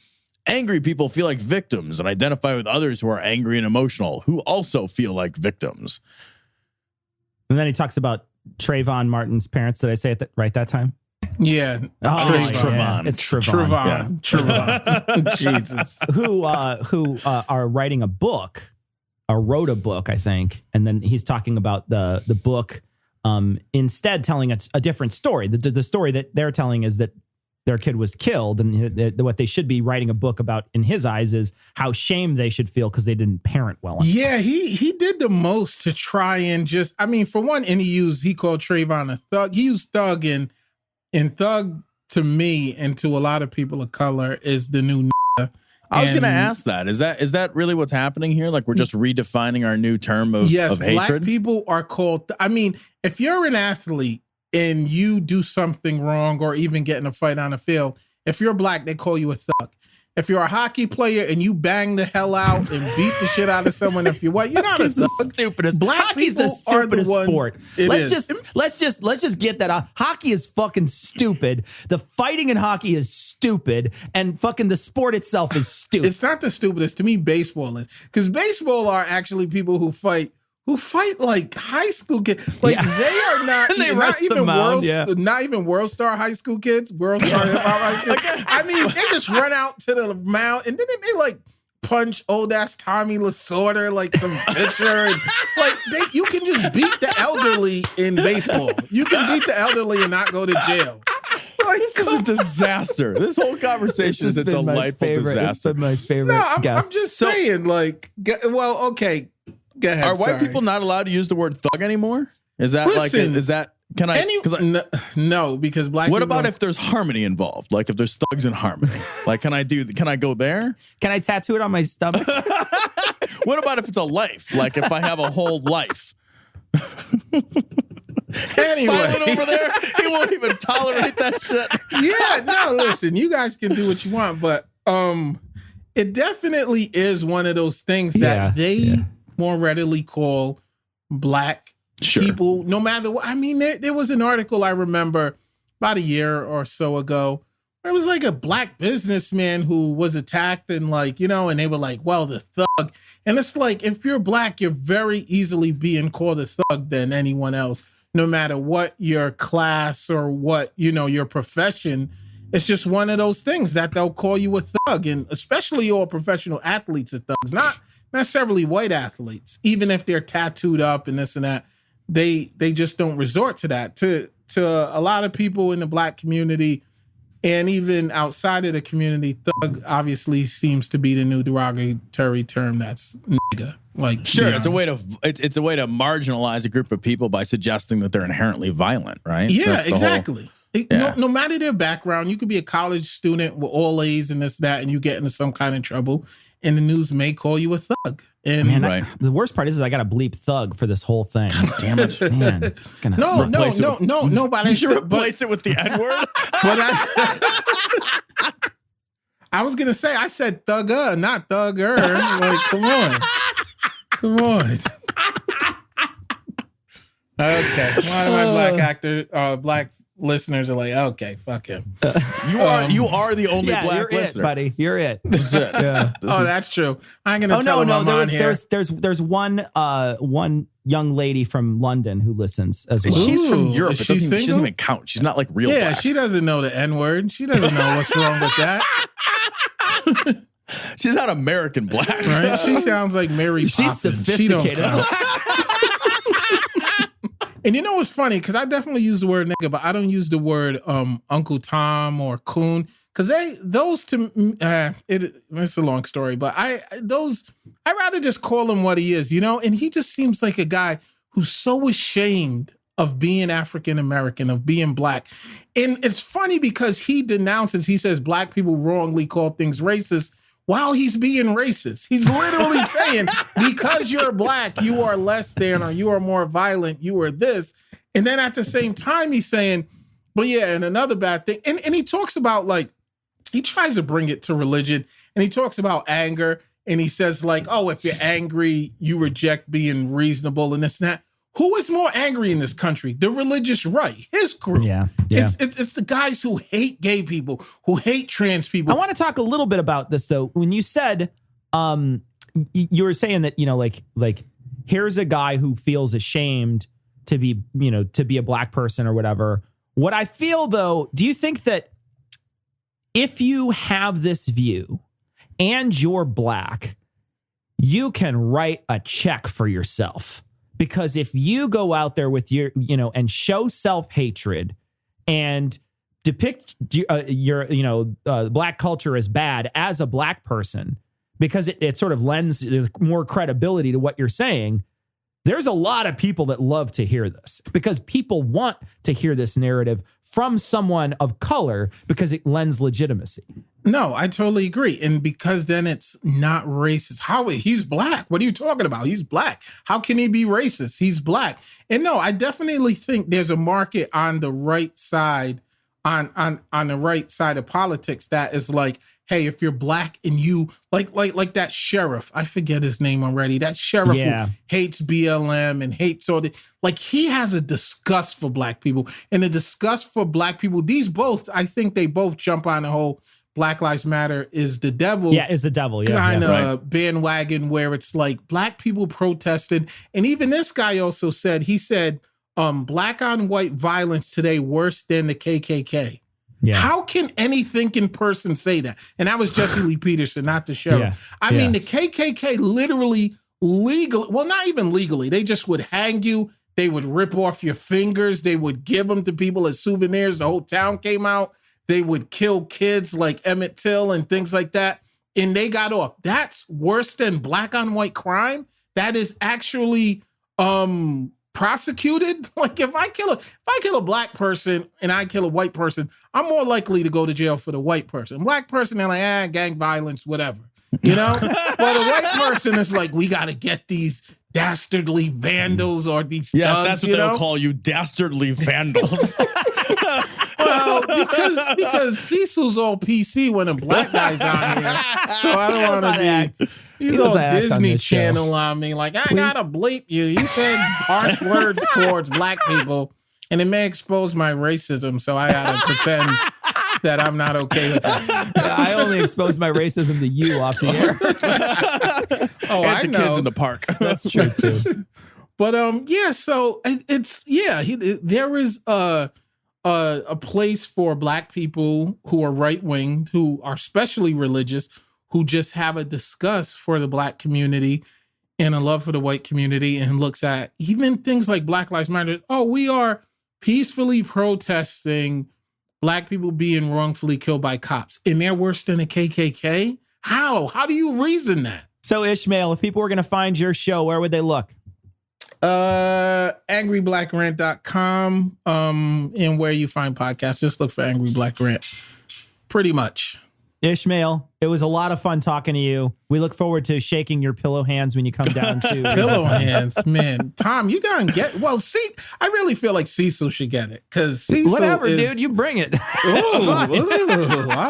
Angry people feel like victims and identify with others who are angry and emotional, who also feel like victims. And then he talks about Trayvon Martin's parents. Did I say it right that time? Yeah. Trayvon. Yeah. It's Trayvon. Trayvon. Jesus. Who are writing a book, or wrote a book, I think. And then he's talking about the book instead telling a different story. The story that they're telling is that their kid was killed, and what they should be writing a book about, in his eyes, is how shame they should feel because they didn't parent well enough. Yeah, he did the most to try and just, I mean, for one, and he called Trayvon a thug. He used thug, and thug to me and to a lot of people of color is the new nigga. I was going to ask that. Is that really what's happening here? Like we're just redefining our new term of yes, hatred? Black people are called, I mean, if you're an athlete and you do something wrong or even get in a fight on the field, if you're black, they call you a thug. If you're a hockey player and you bang the hell out and beat the shit out of someone, if you're white, you're not a thug. The stupidest. Black Hockey's the people are the stupidest ones- sport. It Let's just get that out. Hockey is fucking stupid. The fighting in hockey is stupid, and fucking the sport itself is stupid. It's not the stupidest. To me, baseball is. Because baseball are actually people who fight like high school kids. Like they are not, not even world star high school kids. World star high school kids. I mean, they just run out to the mound and then they like punch old ass Tommy Lasorda, like some pitcher, and like you can just beat the elderly in baseball. You can beat the elderly and not go to jail. This is a disaster. This whole conversation is a delightful disaster. It's been my favorite. No, I'm just saying, like, well, okay. Go ahead, are white people not allowed to use the word thug anymore? Is that can I? No, because black. What about if there's harmony involved? Like if there's thugs in harmony? Like can I go there? Can I tattoo it on my stomach? What about if it's a life? Like if I have a whole life? Anyway, silent over there. He won't even tolerate that shit. Yeah, no, listen, you guys can do what you want, but it definitely is one of those things that they more readily call black people, no matter what. I mean, there was an article I remember about a year or so ago. It was like a black businessman who was attacked and like, and they were like, well, the thug. And it's like, if you're black, you're very easily being called a thug than anyone else, no matter what your class or what, your profession. It's just one of those things that they'll call you a thug. And especially all professional athletes are thugs, not necessarily white athletes, even if they're tattooed up and this and that. They just don't resort to that. To a lot of people in the black community and even outside of the community, thug obviously seems to be the new derogatory term. That's nigga. Like, sure, it's a way to marginalize a group of people by suggesting that they're inherently violent, right? Yeah, exactly. No matter their background, you could be a college student with all A's and this, that, and you get into some kind of trouble, and the news may call you a thug. And the worst part is I got to bleep thug for this whole thing. Damn it, man! It's gonna no. But you should replace it with the N word. But I was gonna say I said thugger, not thugger. Like, come on. Okay, one of my black listeners are like, okay, fuck him. You are the only black listener, buddy. You're it. That's it. Yeah. That's true. I ain't gonna tell him I'm on here. There's one young lady from London who listens as well. She's from Europe. She doesn't even count. She's not like real. Yeah, black. She doesn't know the N word. She doesn't know what's wrong with that. She's not American black, right? She sounds like Mary Poppins. She's sophisticated. She don't count. And you know what's funny? Because I definitely use the word nigga, but I don't use the word Uncle Tom or coon. Because it's a long story, but I rather just call him what he is, And he just seems like a guy who's so ashamed of being African American, of being black. And it's funny because he says black people wrongly call things racist while he's being racist. He's literally saying, because you're black, you are less than, or you are more violent, you are this. And then at the same time, he's saying, but yeah, and another bad thing. And he talks about, like, he tries to bring it to religion, and he talks about anger, and he says, like, oh, if you're angry, you reject being reasonable and this and that. Who is more angry in this country? The religious right, his crew. Yeah. It's the guys who hate gay people, who hate trans people. I want to talk a little bit about this, though. When you said, you were saying that, like here's a guy who feels ashamed to be a black person or whatever. What I feel, though, do you think that if you have this view and you're black, you can write a check for yourself? Because if you go out there with your, and show self-hatred and depict your black culture as bad as a black person, because it sort of lends more credibility to what you're saying, there's a lot of people that love to hear this, because people want to hear this narrative from someone of color because it lends legitimacy. No, I totally agree. And because then it's not racist. He's black. What are you talking about? He's black. How can he be racist? He's black. And no, I definitely think there's a market on the right side, on the right side of politics that is like, hey, if you're black and you like that sheriff, I forget his name already. That sheriff who hates BLM and hates all the, like, he has a disgust for black people, and a disgust for black people. I think they both jump on the whole Black Lives Matter is the devil. Yeah, is the devil. Yeah, kind of bandwagon where it's like black people protested. And even this guy also said, black on white violence today worse than the KKK. Yeah. How can any thinking person say that? And that was Jesse Lee Peterson, not the sheriff. I mean, the KKK literally not even legally. They just would hang you. They would rip off your fingers. They would give them to people as souvenirs. The whole town came out. They would kill kids like Emmett Till and things like that. And they got off. That's worse than black on white crime. That is actually prosecuted. Like, if I kill a black person and I kill a white person, I'm more likely to go to jail for the white person. Black person, they're like, gang violence, whatever. But a white person is like, we got to get these dastardly vandals or these thugs, that's what they'll call you, dastardly vandals. Well, because Cecil's all PC when a black guy's on here, so I don't want to be. He's all Disney Channel on me, like, I gotta bleep you. You said harsh words towards black people, and it may expose my racism, so I gotta pretend that I'm not okay with that. I only expose my racism to you off the air. And to kids in the park. That's true too. But so there is a place for black people who are right-winged, who are especially religious, who just have a disgust for the black community and a love for the white community, and looks at even things like Black Lives Matter. Oh, we are peacefully protesting black people being wrongfully killed by cops, and they're worse than the KKK? How? How do you reason that? So, Ishmael, if people were going to find your show, where would they look? AngryBlackRant.com, and where you find podcasts, just look for Angry Black Rant. Pretty much. Ishmael, it was a lot of fun talking to you. We look forward to shaking your pillow hands when you come down to pillow hands, man. Tom, you gotta get. Well, see, I really feel like Cecil should get it, because Cecil whatever, dude, you bring it. I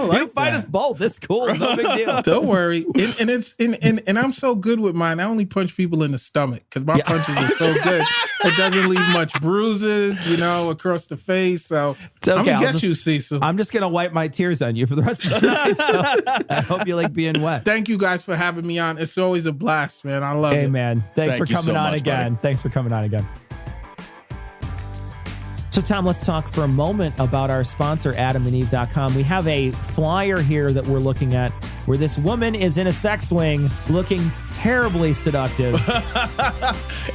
like you fight us both. It's cool. It's no big deal. Don't worry. And I'm so good with mine. I only punch people in the stomach because my punches are so good. It doesn't leave much bruises, across the face. So okay, I'm gonna get you, Cecil. I'm just gonna wipe my tears on you for the rest of the night. So I hope you like being wet. Thank you guys for having me on. It's always a blast, man. I love it. Hey, man. Thanks for coming on again. Thanks for coming on again. So, Tom, let's talk for a moment about our sponsor, AdamandEve.com. We have a flyer here that we're looking at where this woman is in a sex swing looking terribly seductive.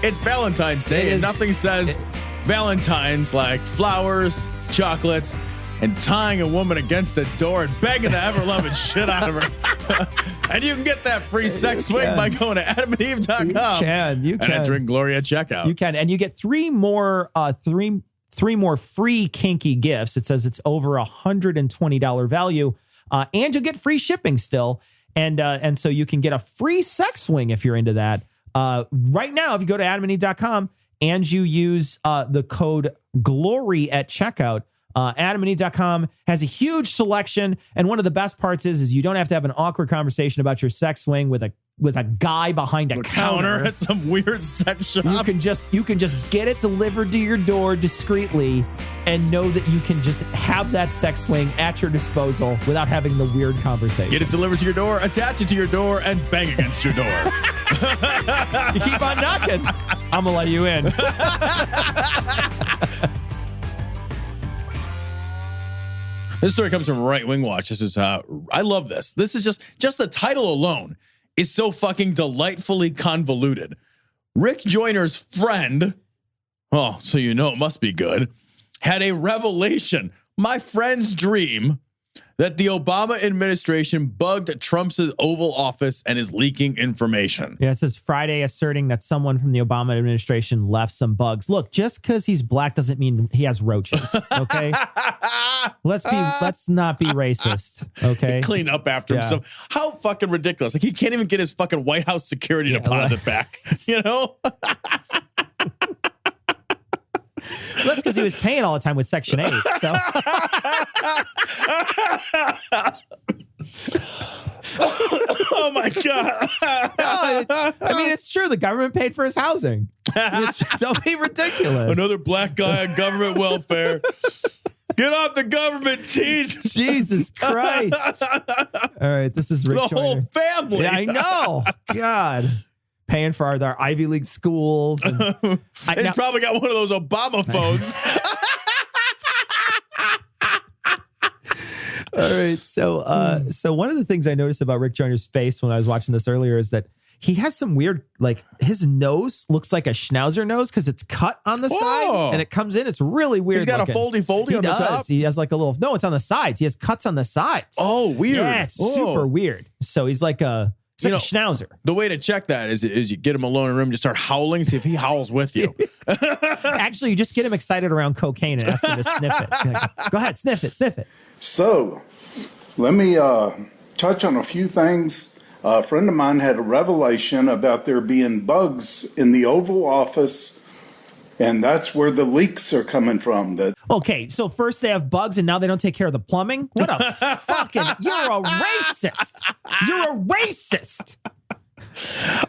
It's Valentine's Day, and nothing says Valentine's like flowers, chocolates, and tying a woman against a door and begging the ever-loving shit out of her. And you can get that free sex swing by going to adamandeve.com. You can. And entering Glory at checkout. You can. And you get three more free kinky gifts. It says it's over $120 value. And you'll get free shipping still. And so you can get a free sex swing if you're into that. Right now, if you go to adamandeve.com and you use the code GLORY at checkout, adamandeve.com has a huge selection. And one of the best parts is you don't have to have an awkward conversation about your sex swing with a guy behind a counter at some weird sex shop. You can just get it delivered to your door discreetly and know that you can just have that sex swing at your disposal without having the weird conversation. Get it delivered to your door, attach it to your door, and bang against your door. You keep on knocking, I'm going to let you in. This story comes from Right Wing Watch. This is I love this. This is just the title alone is so fucking delightfully convoluted. Rick Joyner's friend, oh, so you know it must be good, had a revelation. My friend's dream that the Obama administration bugged Trump's Oval Office and is leaking information. Yeah, it says Friday asserting that someone from the Obama administration left some bugs. Look, just because he's black doesn't mean he has roaches. Okay, let's not be racist. Okay, Clean up after himself. How fucking ridiculous! Like he can't even get his fucking White House security deposit back. You know. That's because he was paying all the time with Section 8. So. Oh my God. It's true. The government paid for his housing. Don't be ridiculous. Another black guy on government welfare. Get off the government, Jesus Christ. All right, this is Rick Joyner. Whole family. Yeah, I know. God. Paying for our Ivy League schools. And he's probably got one of those Obama phones. All right. So one of the things I noticed about Rick Joyner's face when I was watching this earlier is that he has some weird, like his nose looks like a schnauzer nose because it's cut on the side and it comes in. It's really weird. He's got a foldy on the top. He has like a little, no, it's on the sides. He has cuts on the sides. Oh, weird. Yeah, it's super weird. So he's like a schnauzer. The way to check that is you get him alone in a room, just start howling, see if he howls with you. Actually, you just get him excited around cocaine and ask him to sniff it. Like, go ahead, sniff it. So, let me touch on a few things. A friend of mine had a revelation about there being bugs in the Oval Office, and that's where the leaks are coming from. Okay, so first they have bugs, and now they don't take care of the plumbing? What a fucking... You're a racist! You're a racist!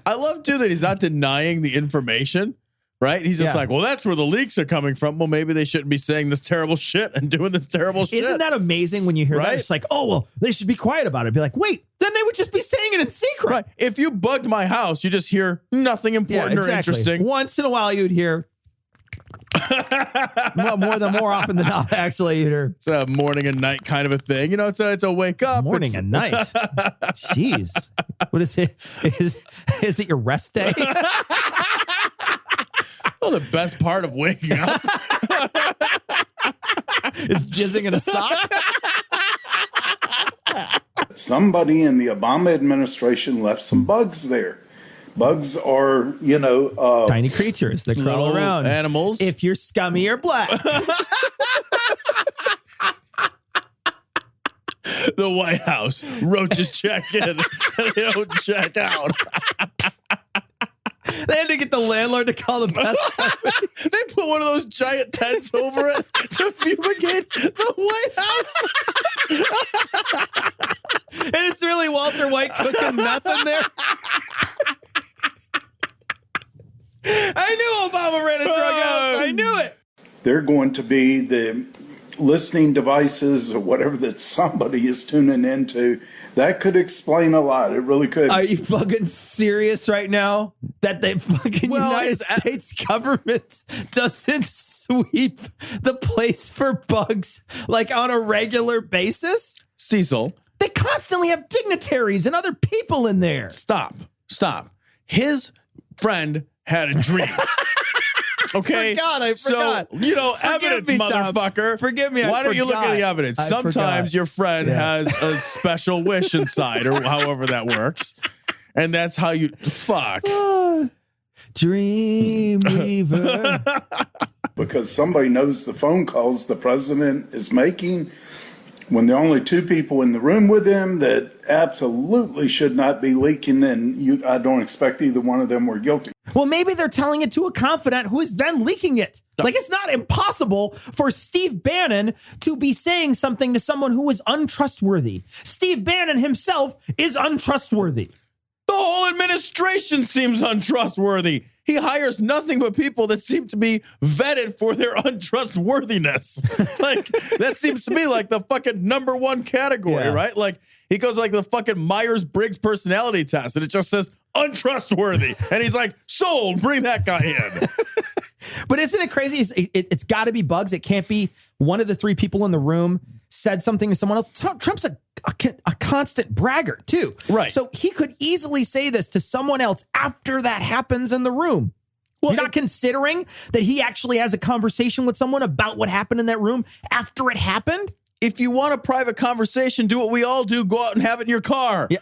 I love, too, that he's not denying the information, right? He's just like, well, that's where the leaks are coming from. Well, maybe they shouldn't be saying this terrible shit and doing this terrible shit. Isn't that amazing when you hear that? It's like, oh, well, they should be quiet about it. Be like, wait, then they would just be saying it in secret. Right. If you bugged my house, you just hear nothing important or interesting. Once in a while, you'd hear... well, more often than not, actually. It's a morning and night kind of a thing. You know, it's a wake up. Morning and night. Jeez. What is it? Is it your rest day? Well, the best part of waking up is jizzing in a sock. Somebody in the Obama administration left some bugs there. Bugs are, tiny creatures that crawl around. Animals. If you're scummy or black. The White House. Roaches check in. They don't check out. They had to get the landlord to call the best. They put one of those giant tents over it to fumigate the White House. And it's really Walter White cooking meth in there. I knew Obama ran a drug house. I knew it. They're going to be the listening devices or whatever that somebody is tuning into. That could explain a lot. It really could. Are you fucking serious right now? That the fucking United States government doesn't sweep the place for bugs like on a regular basis? Cecil. They constantly have dignitaries and other people in there. Stop. His friend had a dream. Okay. I forgot. So, evidence, motherfucker. Forgive me. Why don't you look at the evidence? Sometimes your friend has a special wish inside, or however that works. And that's how you fuck. Dreamweaver. Because somebody knows the phone calls the president is making when there are only two people in the room with him that absolutely should not be leaking, and I don't expect either one of them were guilty. Well, maybe they're telling it to a confidant who is then leaking it. Like, it's not impossible for Steve Bannon to be saying something to someone who is untrustworthy. Steve Bannon himself is untrustworthy. The whole administration seems untrustworthy. He hires nothing but people that seem to be vetted for their untrustworthiness. Like, that seems to me like the fucking number one category, right? Like, he goes like the fucking Myers-Briggs personality test, and it just says untrustworthy. And he's like, sold, bring that guy in. But isn't it crazy? It's got to be bugs. It can't be one of the three people in the room said something to someone else. Trump's a constant braggart, too. Right. So he could easily say this to someone else after that happens in the room. Well, you're not considering that he actually has a conversation with someone about what happened in that room after it happened? If you want a private conversation, do what we all do. Go out and have it in your car. Yeah.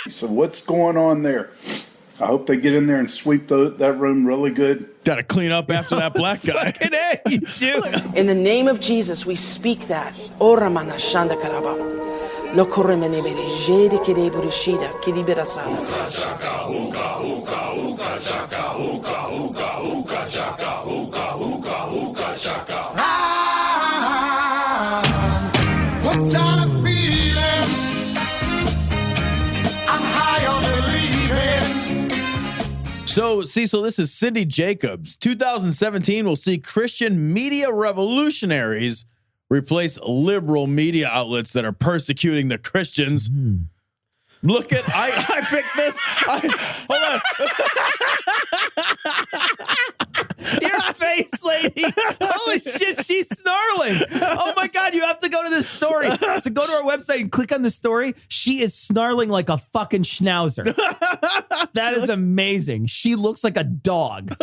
So what's going on there? I hope they get in there and sweep that room really good. Got to clean up after that black guy. Fucking A, you do. In the name of Jesus, we speak that. Ora mana shanda karaba. Lo koremene bere jede kede burishida kidi berasa. Hooked on a feeling. I'm high on believing. So, Cecil, this is Cindy Jacobs. 2017 will see Christian media revolutionaries replace liberal media outlets that are persecuting the Christians. Look at, I picked this. Hold on. Your face, lady. Holy shit, she's snarling. Oh my God, you have to go to this story. So go to our website and click on the story. She is snarling like a fucking schnauzer. That is amazing. She looks like a dog.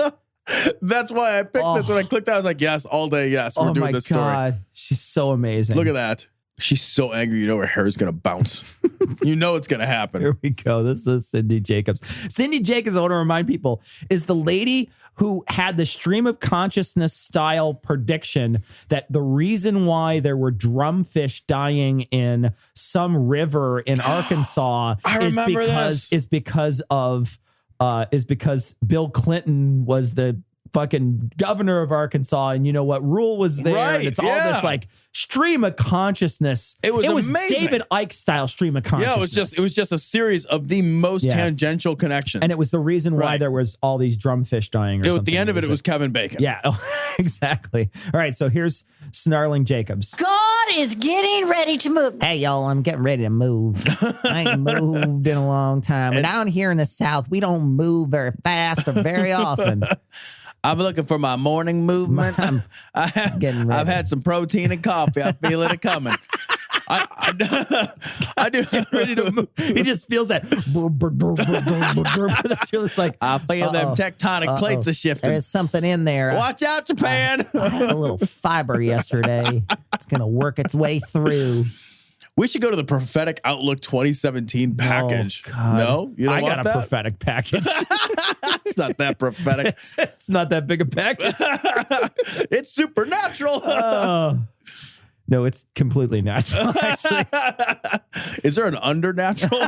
That's why I picked this. When I clicked out, I was like, yes, all day, yes. We're doing this story. Oh my God. She's so amazing. Look at that. She's so angry, you know her hair is going to bounce. You know it's going to happen. Here we go. This is Cindy Jacobs. Cindy Jacobs, I want to remind people, is the lady who had the stream of consciousness style prediction that the reason why there were drumfish dying in some river in Arkansas is because Bill Clinton was the fucking governor of Arkansas, and you know what rule was there? Right, and it's all this like stream of consciousness. It was amazing. David Icke style stream of consciousness. Yeah, it was just a series of the most tangential connections, and it was the reason why there was all these drumfish dying. At the end of it was Kevin Bacon. Yeah, exactly. All right, so here's Snarling Jacobs. God is getting ready to move. Hey, y'all, I'm getting ready to move. I ain't moved in a long time. And down here in the South, we don't move very fast or very often. I'm looking for my morning movement. I've had some protein and coffee. I feel it coming. I do. Ready to move. He just feels that. It's like I feel them tectonic plates are shifting. There's something in there. Watch out, Japan. I had a little fiber yesterday. It's gonna work its way through. We should go to the Prophetic Outlook 2017 package. Oh, God. No? You don't I got want a prophetic package. It's not that prophetic. It's not that big a package. It's supernatural. No, it's completely natural, actually. Is there an undernatural?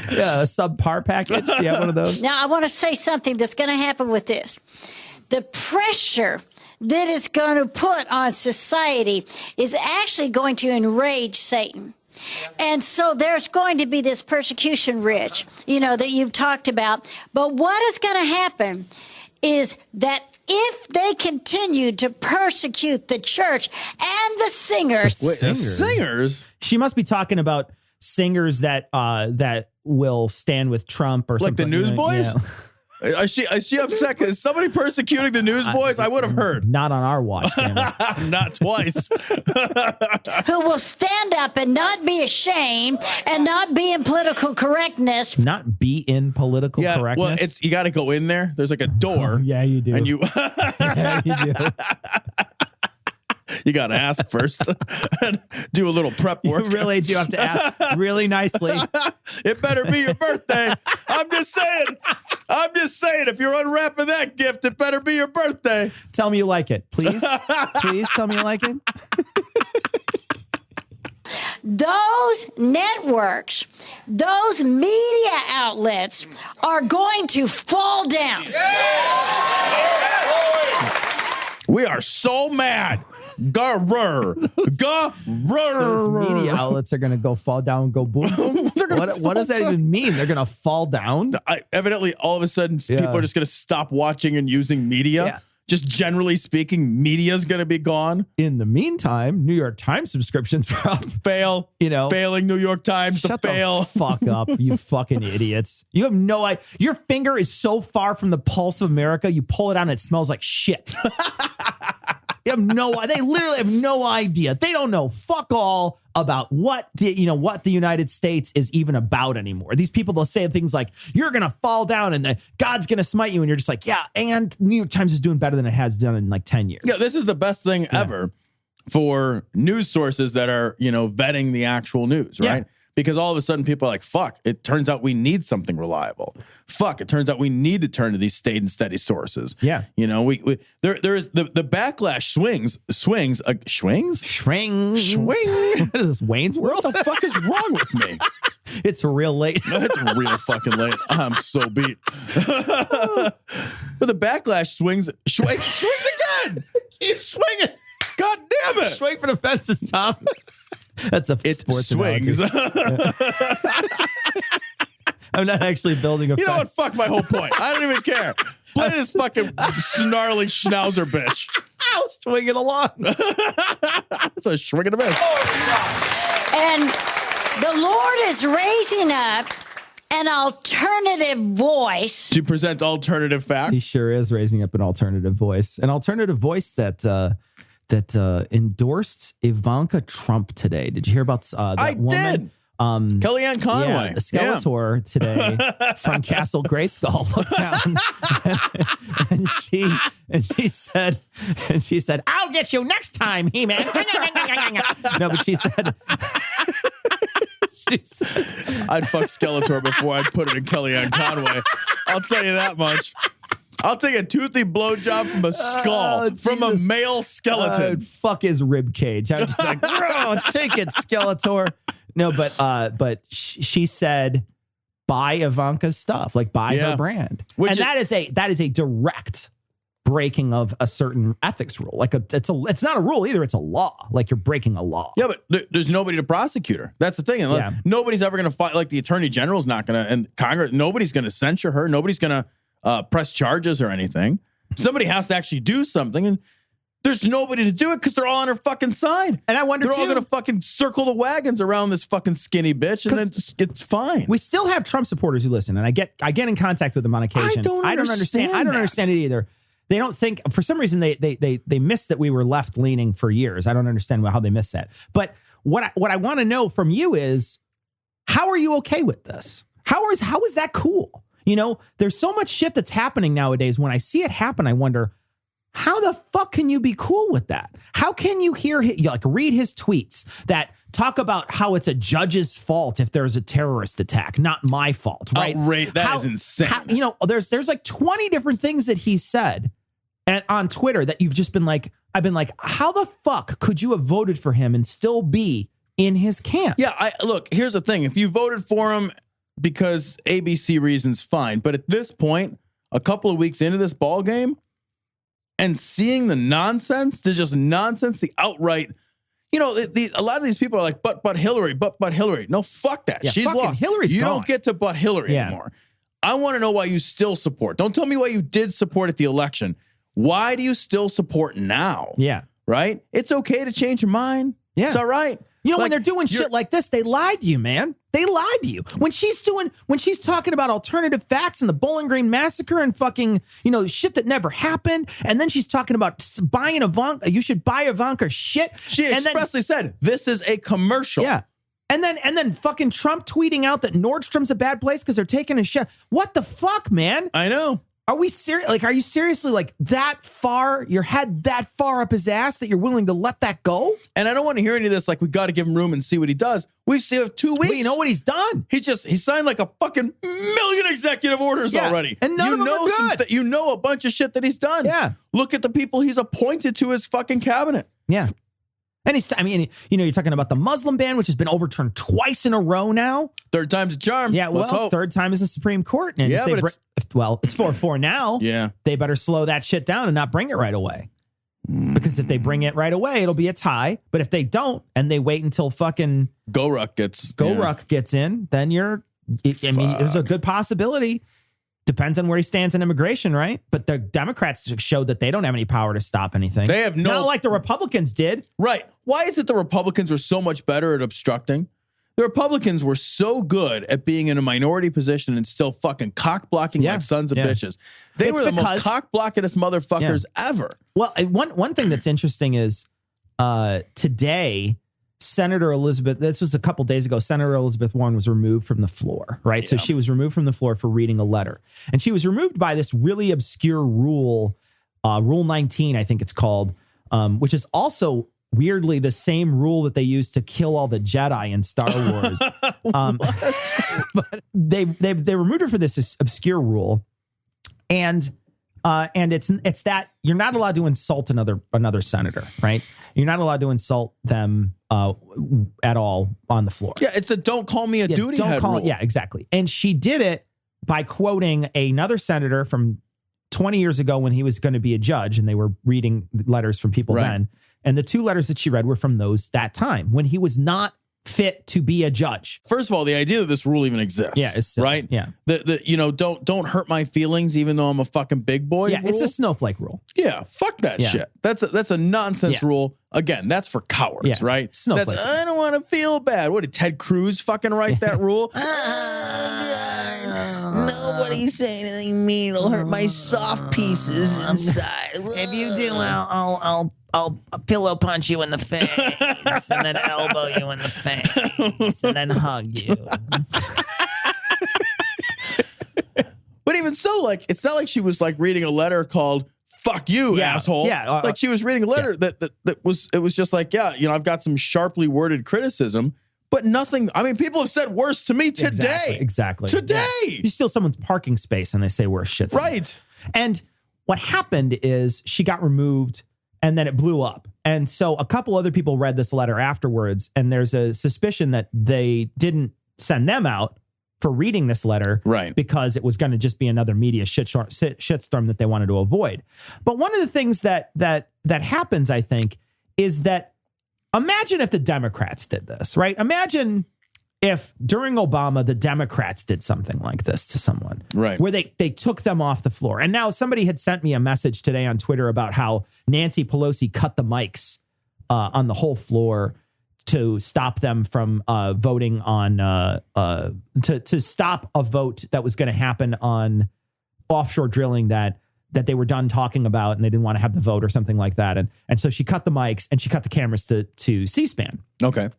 Yeah, a subpar package. Do you have one of those? Now, I want to say something that's going to happen with this. The pressure that is going to put on society is actually going to enrage Satan. And so there's going to be this persecution ridge, that you've talked about. But what is going to happen is that if they continue to persecute the church and the singers. Wait, singers? She must be talking about singers that will stand with Trump or like something. Like the Newsboys? Is she upset? Is somebody persecuting the newsboys? I would have heard. Not on our watch, damn it. Not twice. Who will stand up and not be ashamed and not be in political correctness. Not be in political correctness? Well, you got to go in there. There's like a door. Yeah, you do. And you... Yeah, you do. You got to ask first and do a little prep work. You really do have to ask really nicely. It better be your birthday. I'm just saying, if you're unwrapping that gift, it better be your birthday. Tell me you like it, please. Please tell me you like it. Those networks, those media outlets are going to fall down. We are so mad. Those media outlets are going to go fall down and go boom. What does that even mean? They're going to fall down? Evidently, all of a sudden, people are just going to stop watching and using media. Yeah. Just generally speaking, media is going to be gone. In the meantime, New York Times subscriptions are up. Fail. Failing New York Times to fail. The fuck up, you fucking idiots. You have no idea. Your finger is so far from the pulse of America, you pull it out and it smells like shit. They literally have no idea. They don't know fuck all about what the United States is even about anymore. These people, they'll say things like, you're going to fall down and God's going to smite you. And you're just like, yeah. And New York Times is doing better than it has done in like 10 years. Yeah. This is the best thing ever for news sources that are, vetting the actual news, right? Yeah. Because all of a sudden people are like, fuck, it turns out we need something reliable. Fuck, it turns out we need to turn to these state and steady sources. Yeah. There is the backlash swings. What is this, Wayne's World? What the fuck is wrong with me? It's real late. No, it's real fucking late. I'm so beat. But the backlash swings again. Keep swinging. God damn it. Swing for the fences, Tom. That's a sports swings. I'm not actually building a fence. You know what? Fuck my whole point. I don't even care. Play this fucking snarly schnauzer bitch. I'll swing it along. It's a swing and a miss. And the Lord is raising up an alternative voice to present alternative facts. He sure is raising up an alternative voice that endorsed Ivanka Trump today. Did you hear about that woman? Did. Kellyanne Conway. Yeah, the Skeletor today from Castle Grayskull looked down and she said, I'll get you next time, He-Man. No, but she said I'd fuck Skeletor before I'd put it in Kellyanne Conway. I'll tell you that much. I'll take a toothy blowjob from a skull, from a male skeleton. Fuck his rib cage. I'm just like, take it, Skeletor. No, but she said, buy Ivanka's stuff, like buy her brand, that is a direct breaking of a certain ethics rule. Like it's not a rule either; it's a law. Like you're breaking a law. Yeah, but there's nobody to prosecute her. That's the thing. And nobody's ever going to fight. Like the attorney general's not going to, and Congress, nobody's going to censure her. Nobody's going to press charges or anything. Somebody has to actually do something, and there's nobody to do it because they're all on her fucking side. And I wonder, they're all going to fucking circle the wagons around this fucking skinny bitch, and then it's fine. We still have Trump supporters who listen, and I get in contact with them on occasion. I don't understand it either. They don't think, for some reason, they missed that we were left leaning for years. I don't understand how they missed that. But what I want to know from you is, how are you okay with this? How is that cool? There's so much shit that's happening nowadays. When I see it happen, I wonder, how the fuck can you be cool with that? How can you read his tweets that talk about how it's a judge's fault if there's a terrorist attack, not my fault, right? That is insane. There's like 20 different things that he said on Twitter that you've just been like, I've been like, how the fuck could you have voted for him and still be in his camp? Yeah, look, here's the thing. If you voted for him because ABC reasons, fine. But at this point, a couple of weeks into this ball game, and seeing the nonsense, the outright, a lot of these people are like, but Hillary. No, fuck that. Yeah, she's lost. Hillary's gone. Don't get to but Hillary anymore. I want to know why you still support. Don't tell me why you did support at the election. Why do you still support now? Yeah. Right? It's okay to change your mind. Yeah. It's all right. When they're doing shit like this, they lied to you, man. They lied to you. When she's talking about alternative facts and the Bowling Green Massacre and fucking, shit that never happened. And then she's talking about buying Ivanka. You should buy Ivanka shit. She expressly said, this is a commercial. Yeah. And then fucking Trump tweeting out that Nordstrom's a bad place because they're taking a shit. What the fuck, man? I know. Are we serious? Like, are you seriously like that far, your head that far up his ass that you're willing to let that go? And I don't want to hear any of this. Like, we got to give him room and see what he does. We see him 2 weeks. Well, you know what he's done? He signed like a fucking million executive orders already. And none of them are good. You know a bunch of shit that he's done. Yeah. Look at the people he's appointed to his fucking cabinet. Yeah. And you're talking about the Muslim ban, which has been overturned twice in a row now. Third time's a charm. Yeah, well, third time is the Supreme Court. And yeah, it's 4-4 now. Yeah. They better slow that shit down and not bring it right away. Because if they bring it right away, it'll be a tie. But if they don't, and they wait until fucking Goruck gets in, then there's a good possibility. Depends on where he stands in immigration, right? But the Democrats showed that they don't have any power to stop anything. They have not like the Republicans did. Right. Why is it the Republicans were so much better at obstructing? The Republicans were so good at being in a minority position and still fucking cock blocking like sons of bitches. They were the most cock blockingest motherfuckers ever. Well, one thing that's interesting is today, Senator Elizabeth, this was a couple days ago, Senator Elizabeth Warren was removed from the floor, right? Yeah. So she was removed from the floor for reading a letter. And she was removed by this really obscure rule, Rule 19, I think it's called, which is also weirdly the same rule that they used to kill all the Jedi in Star Wars. But they removed her for this obscure rule. And it's that you're not allowed to insult another senator, right? You're not allowed to insult them at all on the floor. Yeah, it's a don't call me a duty head rule. Yeah, exactly. And she did it by quoting another senator from 20 years ago when he was going to be a judge, and they were reading letters from people then. And the two letters that she read were from that time when he was not fit to be a judge. First of all, the idea that this rule even exists. Yeah, it's silly. Right. Yeah. Don't hurt my feelings, even though I'm a fucking big boy. Yeah, rule. It's a snowflake rule. Yeah, fuck that shit. That's a nonsense rule. Again, that's for cowards, right? Snowflake. I don't want to feel bad. What did Ted Cruz fucking write that rule? Nobody's saying anything mean. It'll hurt my soft pieces inside. If you do, I'll pillow punch you in the face and then elbow you in the face and then hug you. But even so, like, it's not like she was like reading a letter called "fuck you, asshole." Yeah, like she was reading a letter that was just like, I've got some sharply worded criticism, but nothing. I mean, people have said worse to me today. Exactly. Today. Yeah. You steal someone's parking space and they say worse shit. Right. And what happened is she got removed. And then it blew up. And so a couple other people read this letter afterwards. And there's a suspicion that they didn't send them out for reading this letter. Right. Because it was going to just be another media shitstorm that they wanted to avoid. But one of the things that happens, I think, is that imagine if the Democrats did this, right? Imagine if during Obama, the Democrats did something like this to someone, right? Where they took them off the floor. And now somebody had sent me a message today on Twitter about how Nancy Pelosi cut the mics on the whole floor to stop them from voting on to stop a vote that was going to happen on offshore drilling that they were done talking about and they didn't want to have the vote or something like that. And so she cut the mics and she cut the cameras to C-SPAN. Okay.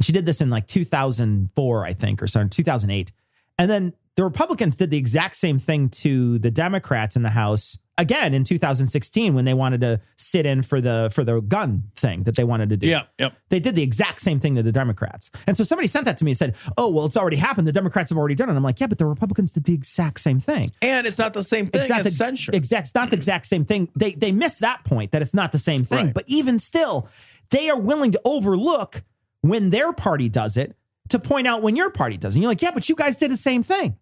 She did this in like 2004, I think, or so, 2008. And then the Republicans did the exact same thing to the Democrats in the House again in 2016 when they wanted to sit in for the gun thing that they wanted to do. Yeah, yep. They did the exact same thing to the Democrats. And so somebody sent that to me and said, "Oh, well, it's already happened. The Democrats have already done it." And I'm like, "Yeah, but the Republicans did the exact same thing." And it's not the same thing as censure. It's not the exact same thing. They missed that point that it's not the same thing. Right. But even still, they are willing to overlook when their party does it to point out when your party does it. And you're like, "Yeah, but you guys did the same thing."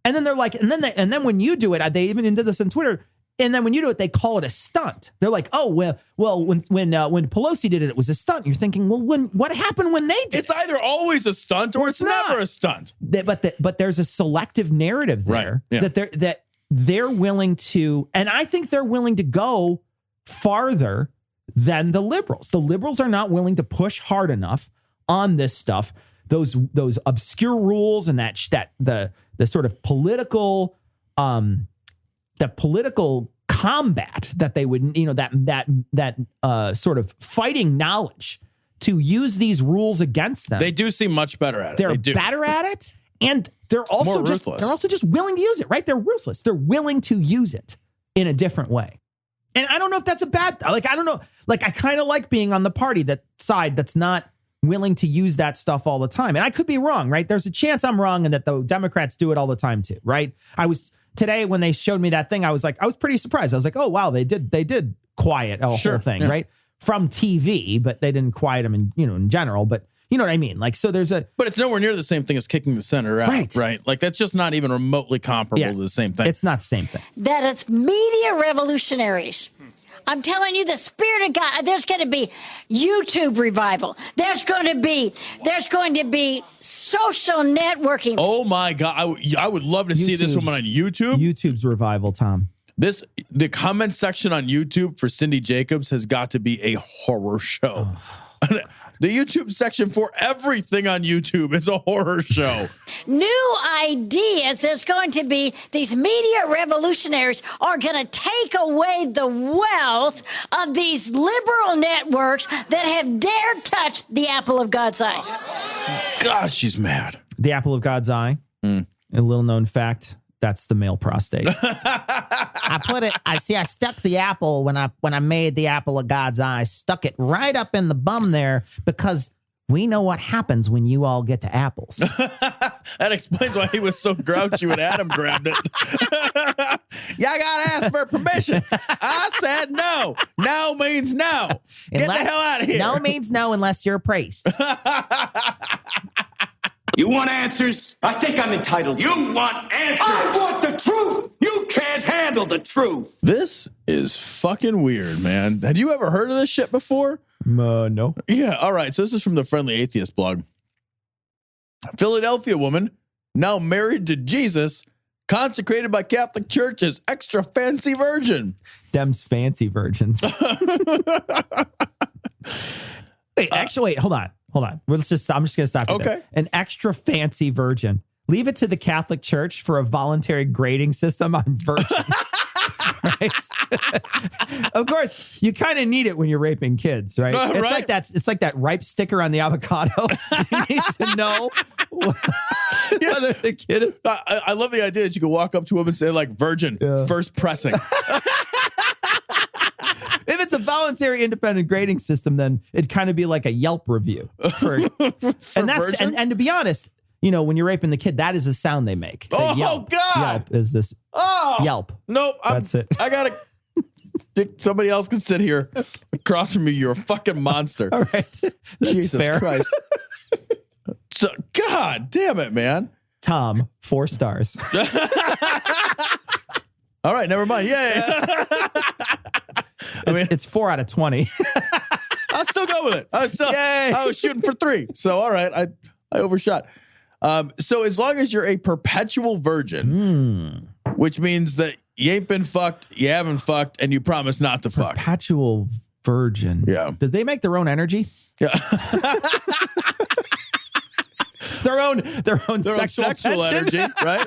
And then they're like, and then when you do it, they even did this on Twitter. And then when you do it, they call it a stunt. They're like, "Oh, well, when Pelosi did it, it was a stunt." You're thinking, well, what happened when they did It's either always a stunt or it's never a stunt. But there's a selective narrative there that they're willing to, and I think they're willing to go farther than the liberals. The liberals are not willing to push hard enough on this stuff those obscure rules and the sort of political the political combat that they would, that sort of fighting knowledge to use these rules against them. They do seem much better at it. They're better at it, and they're also just willing to use it, right? They're ruthless. They're willing to use it in a different way. And I don't know if that's a bad, I don't know. I kind of like being on the party side that's not willing to use that stuff all the time. And I could be wrong, right? There's a chance I'm wrong and that the Democrats do it all the time too, right? Today when they showed me that thing, I was pretty surprised. I was like, oh wow, they did quiet a whole thing, right? From TV, but they didn't quiet them in general, but you know what I mean? So but it's nowhere near the same thing as kicking the senator out, right? Like that's just not even remotely comparable to the same thing. It's not the same thing. That it's media revolutionaries. I'm telling you, the Spirit of God, there's going to be YouTube revival. There's going to be social networking. Oh my God. I would love to see this woman on YouTube. YouTube's revival, Tom. The comment section on YouTube for Cindy Jacobs has got to be a horror show. The YouTube section for everything on YouTube is a horror show. New ideas. There's going to be these media revolutionaries are going to take away the wealth of these liberal networks that have dared touch the apple of God's eye. God, she's mad. The apple of God's eye. A little known fact. That's the male prostate. I stuck the apple when I made the apple of God's eye, stuck it right up in the bum there because we know what happens when you all get to apples. That explains why he was so grouchy when Adam grabbed it. Yeah, I got to ask for permission. I said no. No means no. Get the hell out of here. No means no unless you're a priest. You want answers? I think I'm entitled. You want answers? I want the truth. You can't handle the truth. This is fucking weird, man. Had you ever heard of this shit before? No. Yeah, all right. So this is from the Friendly Atheist blog. Philadelphia woman, now married to Jesus, consecrated by Catholic Church as extra fancy virgin. Them's fancy virgins. Wait, hold on. I'm just going to stop you there. An extra fancy virgin. Leave it to the Catholic Church for a voluntary grading system on virgins. Right? Of course, you kind of need it when you're raping kids, right? It's like that ripe sticker on the avocado. You need to know whether the kid is. I love the idea that you can walk up to him and say, like, virgin, first pressing. If it's a voluntary independent grading system, then it'd kind of be like a Yelp review. And to be honest, when you're raping the kid, that is the sound they make. God! Yelp is this. Yelp. Nope. That's it. I gotta. Somebody else can sit here across from me. You're a fucking monster. All right. That's Jesus fair. Christ. So, God damn it, man. Tom, 4 stars. All right, never mind. Yay. It's 4 out of 20. I'll still go with it. I was shooting for 3. So, all right, I overshot. So as long as you're a perpetual virgin, which means that you ain't been fucked, you haven't fucked, and you promise not to fuck. Perpetual virgin. Yeah. Did they make their own energy? Yeah. their own sexual energy, right?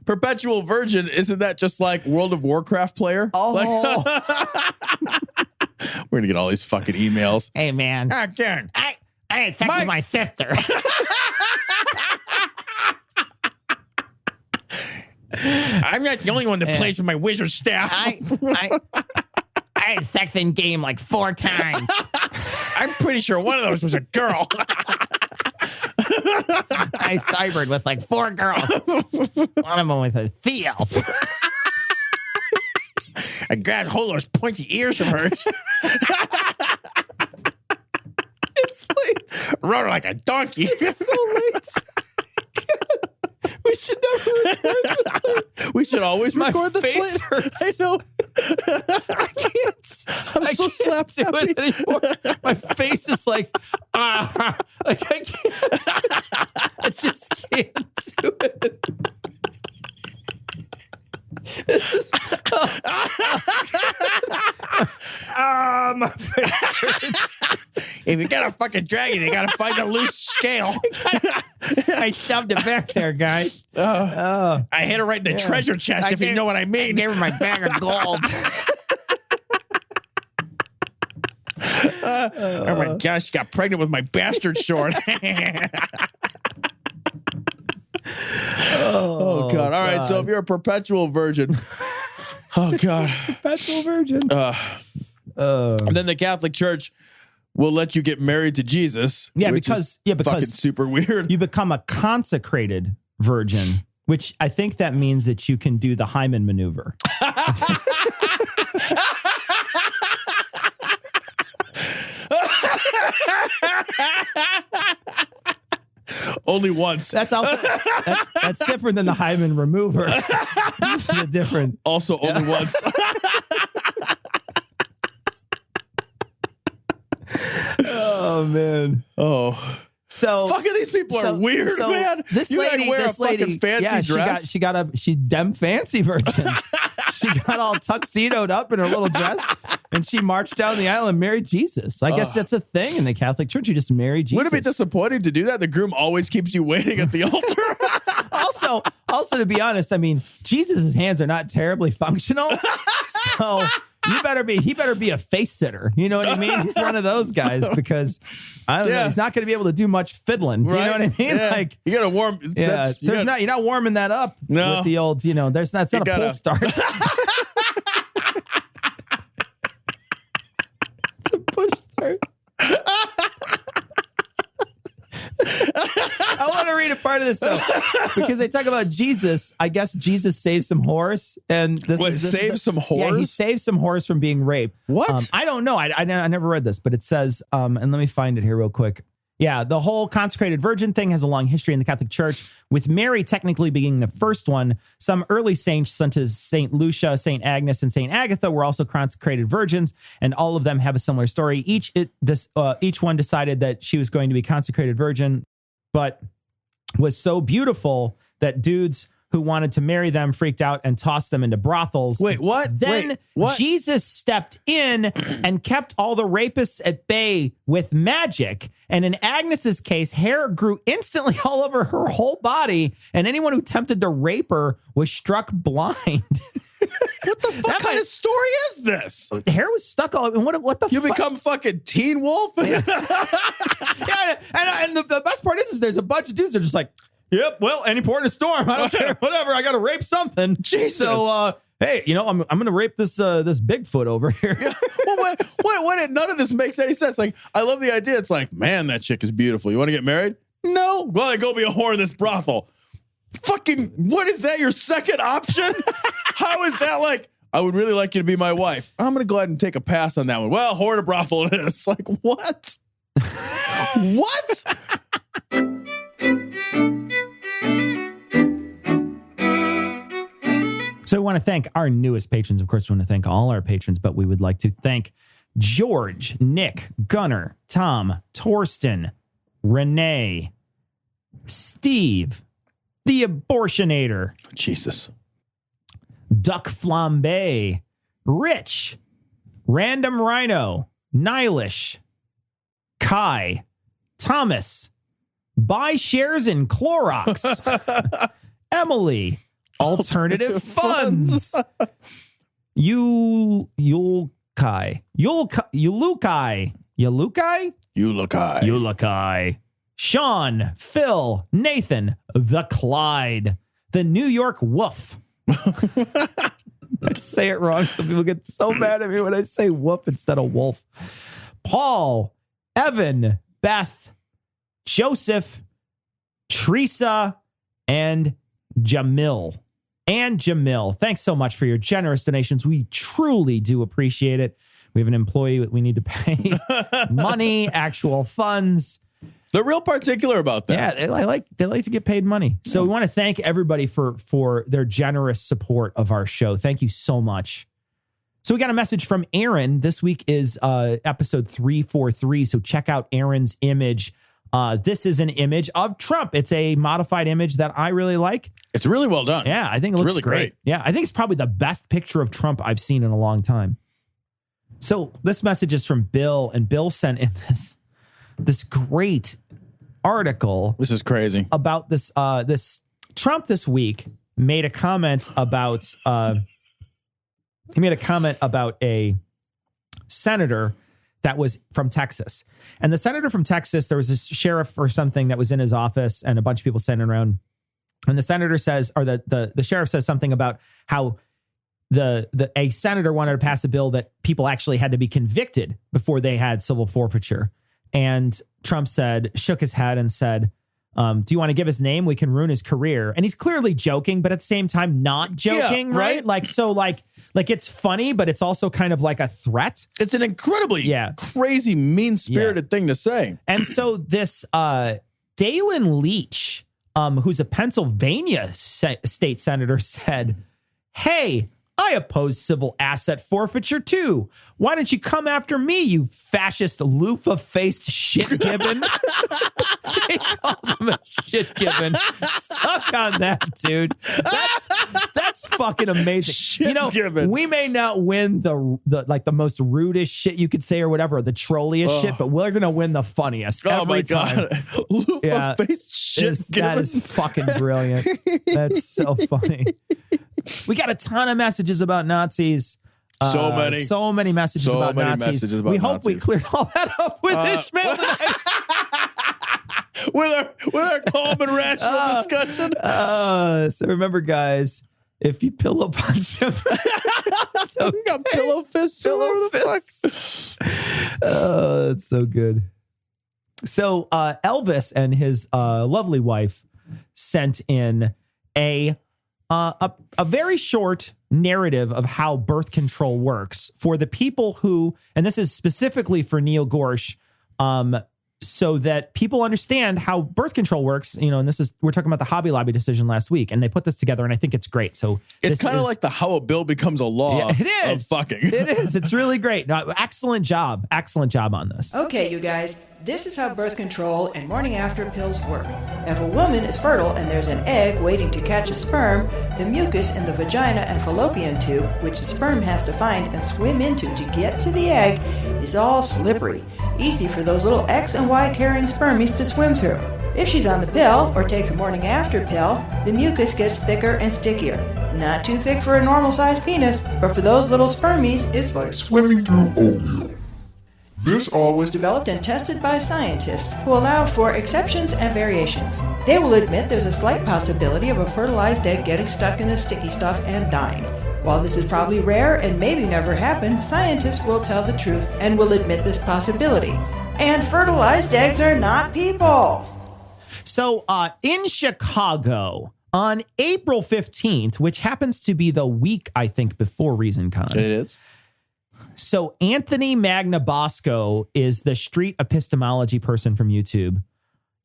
Perpetual virgin, isn't that just like World of Warcraft player? Oh. We're going to get all these fucking emails. Hey, man. Again. I infected my sister. I'm not the only one that plays with my wizard staff. I had sex in game like 4 times. I'm pretty sure one of those was a girl. I cybered with like 4 girls. One of them was a Theo. I grabbed hold of those pointy ears from hers. It's late. Rode her like a donkey. It's so late. We should never record this late. We should always record this face late. Hurts. I know. I can't. I'm so slapped do it anymore. My face is like I can't. I just can't do it. This is my face hurts. If you got a fucking dragon, you got to find a loose scale. I shoved it back there, guys. I hit her right in the treasure chest, if you know what I mean. I gave her my bag of gold. Oh my gosh, she got pregnant with my bastard short. Oh God. All right. So if you're a perpetual virgin, oh God. Perpetual virgin. Then the Catholic Church will let you get married to Jesus. Because fucking super weird. You become a consecrated virgin, which I think that means that you can do the hymen maneuver. Only once. That's also that's different than the hymen remover. Different. Also only once. Oh man. Oh. So fucking these people are weird, man. This lady, wear a fucking fancy dress. She dem fancy virgin. She got all tuxedoed up in her little dress, and she marched down the aisle and married Jesus. I guess that's a thing in the Catholic Church. You just marry Jesus. Wouldn't it be disappointing to do that? The groom always keeps you waiting at the altar. Also, to be honest, I mean, Jesus' hands are not terribly functional, so he better be a face sitter. You know what I mean? He's one of those guys because I don't know. He's not going to be able to do much fiddling. Right? You know what I mean? Yeah. Like you got to warm. Yeah, you're not warming that up with the old. You know, it's not a pull start. It's a push start. I want to read a part of this though, because they talk about Jesus. I guess Jesus saved some whores, and some whores. Yeah, he saved some whores from being raped. What? I don't know. I never read this, but it says, and let me find it here real quick. Yeah, the whole consecrated virgin thing has a long history in the Catholic Church, with Mary technically being the first one. Some early saints, such as Saint Lucia, Saint Agnes, and Saint Agatha, were also consecrated virgins, and all of them have a similar story. Each one decided that she was going to be consecrated virgin, but was so beautiful that dudes who wanted to marry them freaked out and tossed them into brothels. Wait, what? Then what? Jesus stepped in and kept all the rapists at bay with magic. And in Agnes's case, hair grew instantly all over her whole body, and anyone who attempted to rape her was struck blind. What the fuck kind of story is this? Hair was stuck all over. What the fuck? You become fucking Teen Wolf? Yeah, and the best part is there's a bunch of dudes that are just like, yep, well, any port in a storm. I don't care. Whatever. I got to rape something. Jesus. So, hey, you know, I'm going to rape this Bigfoot over here. Yeah. Well, what? None of this makes any sense. Like, I love the idea. It's like, man, that chick is beautiful. You want to get married? No. Well, I go be a whore in this brothel. Fucking, what is that? Your second option? How is that like? I would really like you to be my wife. I'm going to go ahead and take a pass on that one. Well, whore in a brothel it is. Like, what? What? So we want to thank our newest patrons. Of course, we want to thank all our patrons, but we would like to thank George, Nick, Gunnar, Tom, Torsten, Renee, Steve, the Abortionator, Jesus, Duck Flambe, Rich, Random Rhino, Nihilish, Kai, Thomas, Buy Shares in Clorox, Emily, Alternative Funds, Yulukai, Sean, Phil, Nathan, the Clyde, the New York Woof. I say it wrong. Some people get so mad at me when I say woof instead of wolf. Paul, Evan, Beth, Joseph, Teresa, and Jamil. Thanks so much for your generous donations. We truly do appreciate it. We have an employee that we need to pay money, actual funds. They're real particular about that. Yeah, they like to get paid money. So we want to thank everybody for their generous support of our show. Thank you so much. So we got a message from Aaron. This week is episode 343. So check out Aaron's image. This is an image of Trump. It's a modified image that I really like. It's really well done. Yeah, I think it looks really great. Yeah, I think it's probably the best picture of Trump I've seen in a long time. So this message is from Bill, and Bill sent in this great article. This is crazy about this. This Trump this week made a comment about. He made a comment about a senator that was from Texas, and the senator from Texas. There was this sheriff or something that was in his office, and a bunch of people standing around. And the senator says, or the sheriff says something about how a senator wanted to pass a bill that people actually had to be convicted before they had civil forfeiture. And Trump shook his head and said, do you want to give his name? We can ruin his career. And he's clearly joking, but at the same time, not joking, right? Like it's funny, but it's also kind of like a threat. It's an incredibly crazy, mean-spirited thing to say. And so this Dalen Leach, who's a Pennsylvania state senator, said, hey, I oppose civil asset forfeiture too. Why don't you come after me, you fascist loofah-faced shit-gibbon? They called him a shit-gibbon. Suck on that, dude. That's fucking amazing. Shit-gibbon. We may not win the most rudest shit you could say or whatever, the trolliest shit, but we're gonna win the funniest every time. Loofah-faced shit-gibbon. That is fucking brilliant. That's so funny. We got a ton of messages about Nazis. So many messages about Nazis. We hope we cleared all that up with Ishmael tonight. with our calm and rational discussion. So remember, guys, if you pillow punch him, we got pillow fists. Pillow fists. That's so good. So Elvis and his lovely wife sent in a very short narrative of how birth control works for the people who, and this is specifically for Neil Gorsh, so that people understand how birth control works, and we're talking about the Hobby Lobby decision last week, and they put this together, and I think it's great. So it's kind of like the how a bill becomes a law of fucking. It is. It's really great. No, excellent job on this. Okay, you guys, this is how birth control and morning after pills work. If a woman is fertile and there's an egg waiting to catch a sperm, the mucus in the vagina and fallopian tube, which the sperm has to find and swim into to get to the egg, is all slippery. Easy for those little X and Y carrying spermies to swim through. If she's on the pill or takes a morning after pill, the mucus gets thicker and stickier. Not too thick for a normal sized penis, but for those little spermies, it's like swimming through oatmeal. This all was developed and tested by scientists who allow for exceptions and variations. They will admit there's a slight possibility of a fertilized egg getting stuck in the sticky stuff and dying. While this is probably rare and maybe never happened, scientists will tell the truth and will admit this possibility. And fertilized eggs are not people. So in Chicago, on April 15th, which happens to be the week, I think, before ReasonCon. It is. So Anthony Magnabosco is the street epistemology person from YouTube.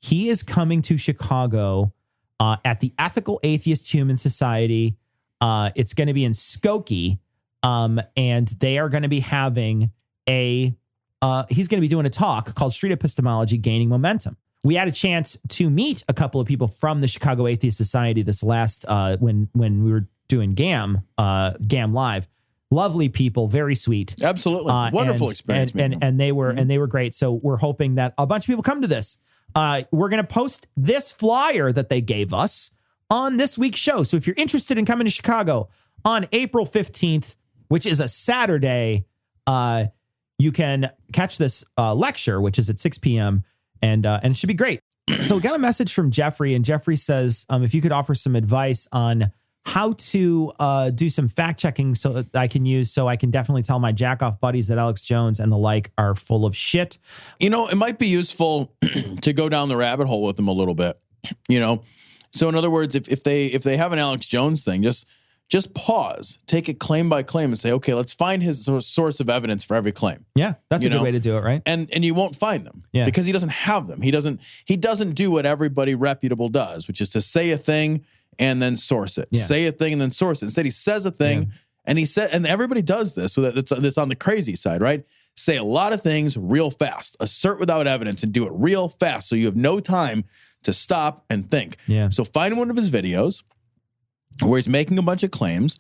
He is coming to Chicago at the Ethical Atheist Human Society. It's going to be in Skokie, and they are going to be having he's going to be doing a talk called Street Epistemology Gaining Momentum. We had a chance to meet a couple of people from the Chicago Atheist Society this last, when we were doing GAM Live. Lovely people, very sweet. Absolutely. Wonderful experience. And they were great. So we're hoping that a bunch of people come to this. We're going to post this flyer that they gave us on this week's show. So if you're interested in coming to Chicago on April 15th, which is a Saturday, you can catch this lecture, which is at 6 p.m. And it should be great. So we got a message from Jeffrey, and Jeffrey says, if you could offer some advice on how to do some fact checking so that I can use, so I can definitely tell my jack off buddies that Alex Jones and the like are full of shit. It might be useful to go down the rabbit hole with them a little bit, So in other words, if they have an Alex Jones thing, just pause, take it claim by claim and say, okay, let's find his source of evidence for every claim. Yeah, that's a good way to do it, right? And you won't find them because he doesn't have them. He doesn't do what everybody reputable does, which is to say a thing and then source it. Yeah. Say a thing and then source it. Instead, he says a thing and everybody does this. So that's on the crazy side, right? Say a lot of things real fast, assert without evidence, and do it real fast. So you have no time to stop and think. Yeah. So find one of his videos where he's making a bunch of claims.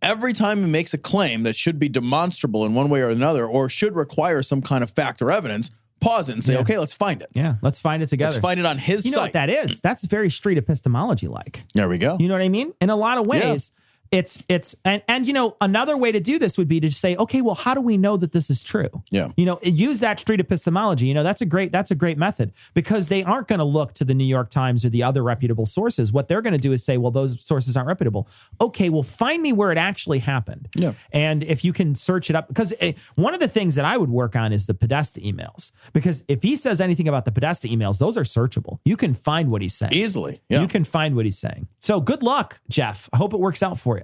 Every time he makes a claim that should be demonstrable in one way or another, or should require some kind of fact or evidence, pause it and say, okay, let's find it. Yeah, let's find it together. Let's find it on his You know site. what that is? That's very street epistemology like. There we go. You know what I mean? In a lot of ways, it's you know, another way to do this would be to just say, okay, well, how do we know that this is true? Yeah. You know, use that street epistemology. You know, that's a great method, because they aren't going to look to the New York Times or the other reputable sources. What they're going to do is say, well, those sources aren't reputable. Okay, well, find me where it actually happened. Yeah. And if you can search it up, because one of the things that I would work on is the Podesta emails, because if he says anything about the Podesta emails, those are searchable. You can find what he's saying. Easily. Yeah. You can find what he's saying. So good luck, Jeff. I hope it works out for you.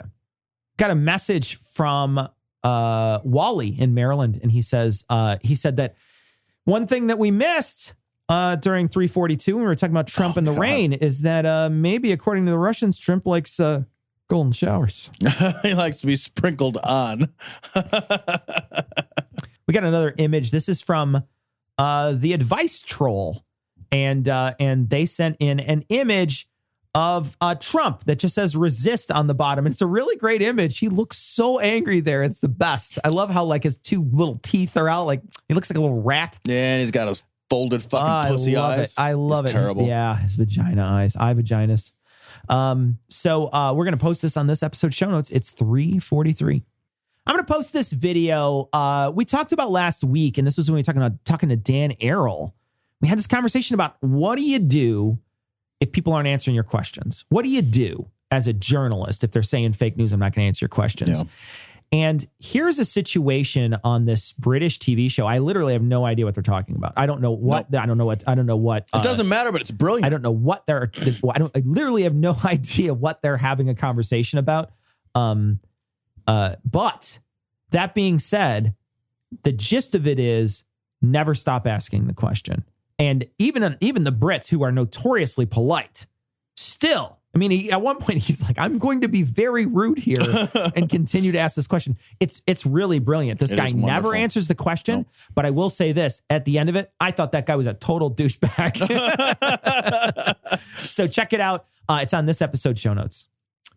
Got a message from Wally in Maryland, and he said that one thing that we missed during 342 when we were talking about Trump and the rain is that maybe, according to the Russians, Trump likes golden showers. He likes to be sprinkled on. We got another image. This is from the Advice Troll, and they sent in an image of Trump that just says resist on the bottom. It's a really great image. He looks so angry there. It's the best. I love how like his two little teeth are out. Like he looks like a little rat. Yeah, and he's got his folded fucking pussy eyes. I love it. Terrible. His vagina eyes. Eye vaginas. So we're going to post this on this episode show notes. It's 343. I'm going to post this video. We talked about last week, and this was when we were talking to Dan Errol. We had this conversation about what do you do if people aren't answering your questions? What do you do as a journalist if they're saying fake news? I'm not going to answer your questions. Yeah. And here's a situation on this British TV show. I literally have no idea what they're talking about. I don't know what. No. I don't know what. It doesn't matter, but it's brilliant. I don't know what they're. I literally have no idea what they're having a conversation about. But that being said, the gist of it is never stop asking the question. And even the Brits, who are notoriously polite, still, I mean, at one point he's like, I'm going to be very rude here and continue to ask this question. It's really brilliant. This guy never answers the question, nope. But I will say this, at the end of it, I thought that guy was a total douchebag. So check it out. It's on this episode show notes.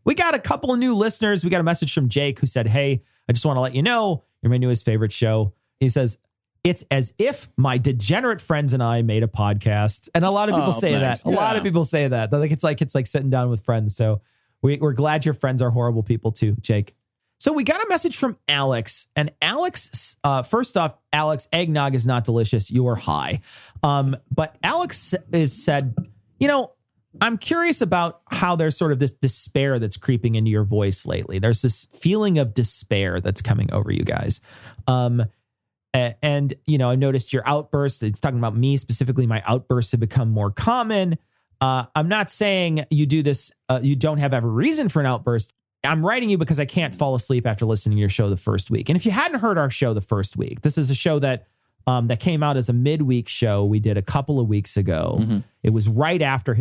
We got a couple of new listeners. We got a message from Jake who said, hey, I just want to let you know you're my newest favorite show. He says, it's as if my degenerate friends and I made a podcast. And a lot of people say that. A lot of people say that. It's like sitting down with friends. So we're glad your friends are horrible people too, Jake. So we got a message from Alex. And Alex, first off, Alex, eggnog is not delicious. You're high. But Alex said, you know, I'm curious about how there's sort of this despair that's creeping into your voice lately. There's this feeling of despair that's coming over you guys. And, you know, I noticed your outbursts. It's talking about me specifically. My outbursts have become more common. I'm not saying you do this. You don't have every reason for an outburst. I'm writing you because I can't fall asleep after listening to your show the first week. And if you hadn't heard our show the first week, this is a show that came out as a midweek show we did a couple of weeks ago. Mm-hmm. It was right after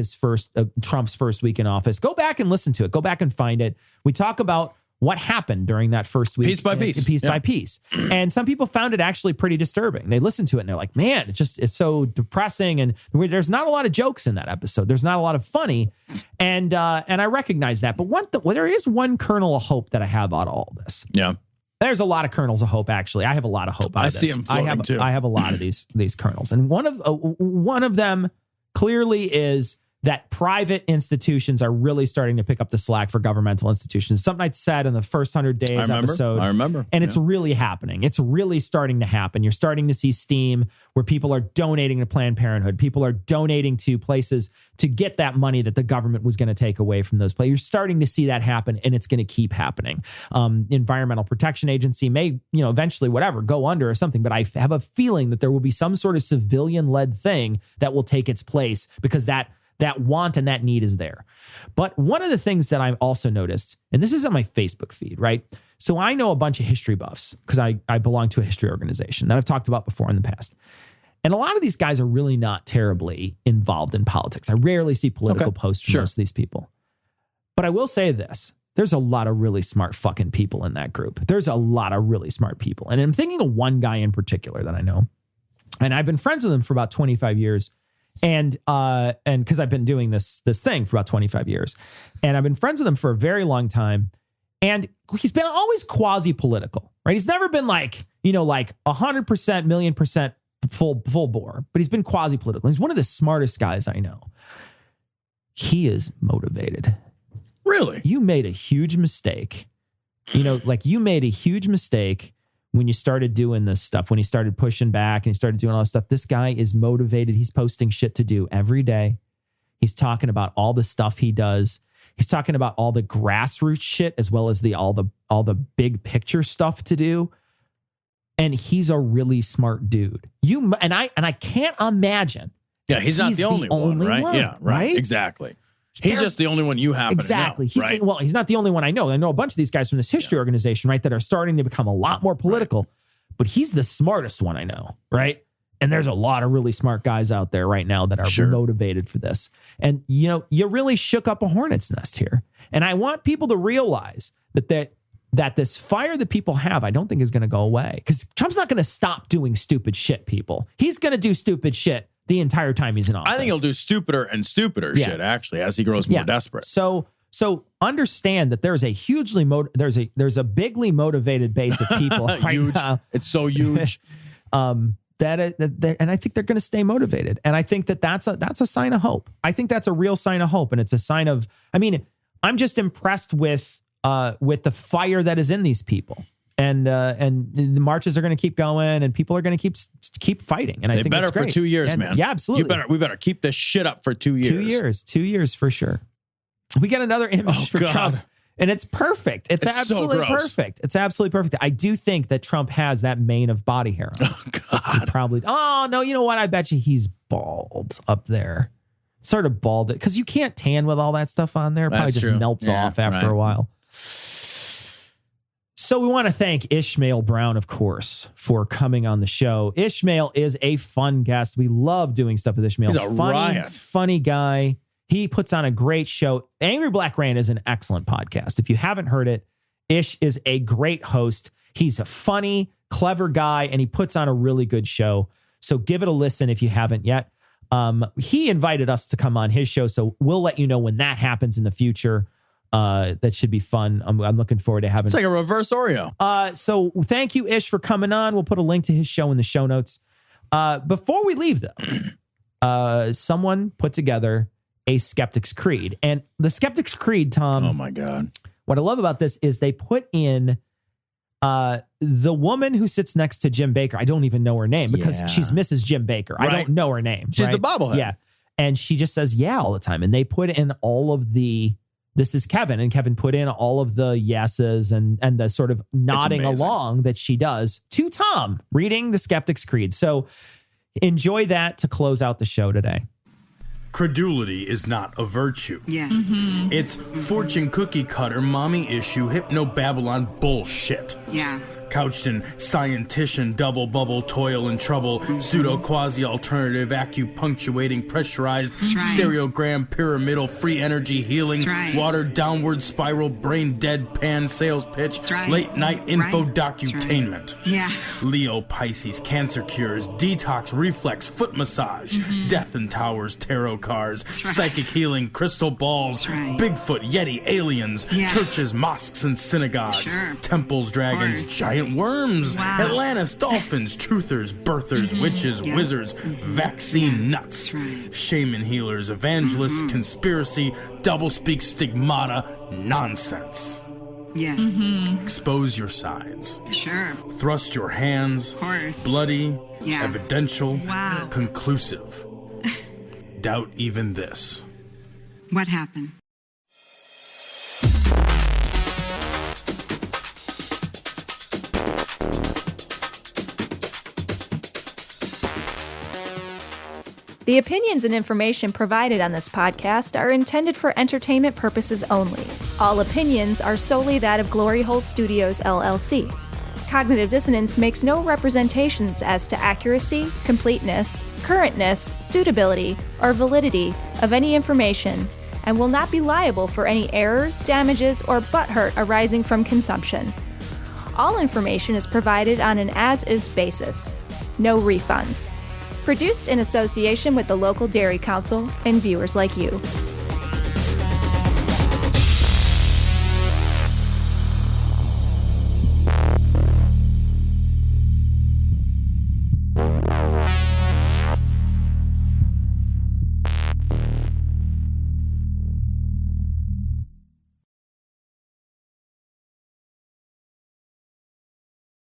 Trump's first week in office. Go back and listen to it. Go back and find it. We talk about what happened during that first week. Piece by piece. By piece. And some people found it actually pretty disturbing. They listened to it and they're like, man, it's so depressing. And there's not a lot of jokes in that episode. There's not a lot of funny. And I recognize that. But there is one kernel of hope that I have out of all this. Yeah. There's a lot of kernels of hope, actually. I have a lot of hope out of this. I see them floating too. I have a lot of these kernels. And one of them clearly is that private institutions are really starting to pick up the slack for governmental institutions. Something I said in the first 100 days episode. I remember. And it's really happening. It's really starting to happen. You're starting to see steam where people are donating to Planned Parenthood. People are donating to places to get that money that the government was going to take away from those places. You're starting to see that happen, and it's going to keep happening. Environmental Protection Agency may, eventually go under or something, but I have a feeling that there will be some sort of civilian-led thing that will take its place because that want and that need is there. But one of the things that I've also noticed, and this is on my Facebook feed, right? So I know a bunch of history buffs because I belong to a history organization that I've talked about before in the past. And a lot of these guys are really not terribly involved in politics. I rarely see political posts from most of these people. But I will say this. There's a lot of really smart fucking people in that group. There's a lot of really smart people. And I'm thinking of one guy in particular that I know. And I've been friends with him for about 25 years. And because I've been doing this thing for about 25 years, and I've been friends with him for a very long time, and he's been always quasi-political, right? He's never been like 100%, million% full bore, but he's been quasi-political. He's one of the smartest guys I know. He is motivated. Really? You made a huge mistake. You know, like you made a huge mistake when you started doing this stuff, when he started pushing back and he started doing all this stuff. This guy is motivated. He's posting shit to do every day. He's talking about all the stuff he does. He's talking about all the grassroots shit as well as all the big picture stuff to do. And he's a really smart dude. I can't imagine. Yeah, he's not the only one, right? One, yeah, right. Exactly. He's just the only one you happen to know. Exactly. Well, he's not the only one I know. I know a bunch of these guys from this history organization, right, that are starting to become a lot more political. But he's the smartest one I know, right? And there's a lot of really smart guys out there right now that are motivated for this. And, you know, you really shook up a hornet's nest here. And I want people to realize that this fire that people have, I don't think is going to go away. Because Trump's not going to stop doing stupid shit, people. He's going to do stupid shit the entire time he's in office. I think he'll do stupider and stupider shit, actually, as he grows more desperate. So understand that there's a hugely there's a bigly motivated base of people right now. It's so huge. And I think they're going to stay motivated. And I think that's a sign of hope. I think that's a real sign of hope. And it's a sign of, I mean, I'm just impressed with the fire that is in these people. And the marches are going to keep going, and people are going to keep fighting. And I think better it's great. For 2 years, man. Yeah, absolutely. We better keep this shit up for 2 years. 2 years for sure. We got another image for Trump, and it's perfect. It's absolutely perfect. It's absolutely perfect. I do think that Trump has that mane of body hair on. Oh God, he probably. Oh no, you know what? I bet you he's bald up there, sort of bald, because you can't tan with all that stuff on there. It probably just melts off after a while. So we want to thank Ishmael Brown, of course, for coming on the show. Ishmael is a fun guest. We love doing stuff with Ishmael. He's a funny guy. He puts on a great show. Angry Black Rant is an excellent podcast. If you haven't heard it, Ish is a great host. He's a funny, clever guy, and he puts on a really good show. So give it a listen if you haven't yet. He invited us to come on his show, so we'll let you know when that happens in the future. That should be fun. I'm looking forward to having. It's like a reverse Oreo. So thank you, Ish, for coming on. We'll put a link to his show in the show notes. Before we leave, though, someone put together a Skeptic's Creed, and the Skeptic's Creed, Tom. Oh my God! What I love about this is they put in the woman who sits next to Jim Baker. I don't even know her name because she's Mrs. Jim Baker. Right. I don't know her name. She's the bobblehead. Yeah, and she just says yeah all the time. And they put in all of the. This is Kevin, and Kevin put in all of the yeses and the sort of nodding along that she does to Tom reading the Skeptic's Creed. So enjoy that to close out the show today. Credulity is not a virtue. Yeah. Mm-hmm. It's fortune cookie cutter, mommy issue, hypno Babylon bullshit. Yeah. Couched in scientician, double bubble, toil and trouble, pseudo quasi alternative, acupunctuating, pressurized, stereogram, pyramidal, free energy healing, watered downward spiral, brain deadpan sales pitch, late night info docutainment. Yeah. Leo, Pisces, cancer cures, detox, reflex, foot massage, death and towers, tarot cards, psychic healing, crystal balls, Bigfoot, Yeti, aliens, churches, mosques and synagogues, temples, dragons, giant worms, Atlantis, dolphins, truthers, birthers, witches, wizards, vaccine nuts, shaman healers, evangelists, conspiracy, doublespeak, stigmata, nonsense. Yeah. Expose your sides. Sure. Thrust your hands. Bloody, evidential, conclusive. Doubt even this. What happened? The opinions and information provided on this podcast are intended for entertainment purposes only. All opinions are solely that of Glory Hole Studios, LLC. Cognitive Dissonance makes no representations as to accuracy, completeness, currentness, suitability, or validity of any information, and will not be liable for any errors, damages, or butthurt arising from consumption. All information is provided on an as-is basis. No refunds. Produced in association with the local Dairy Council and viewers like you.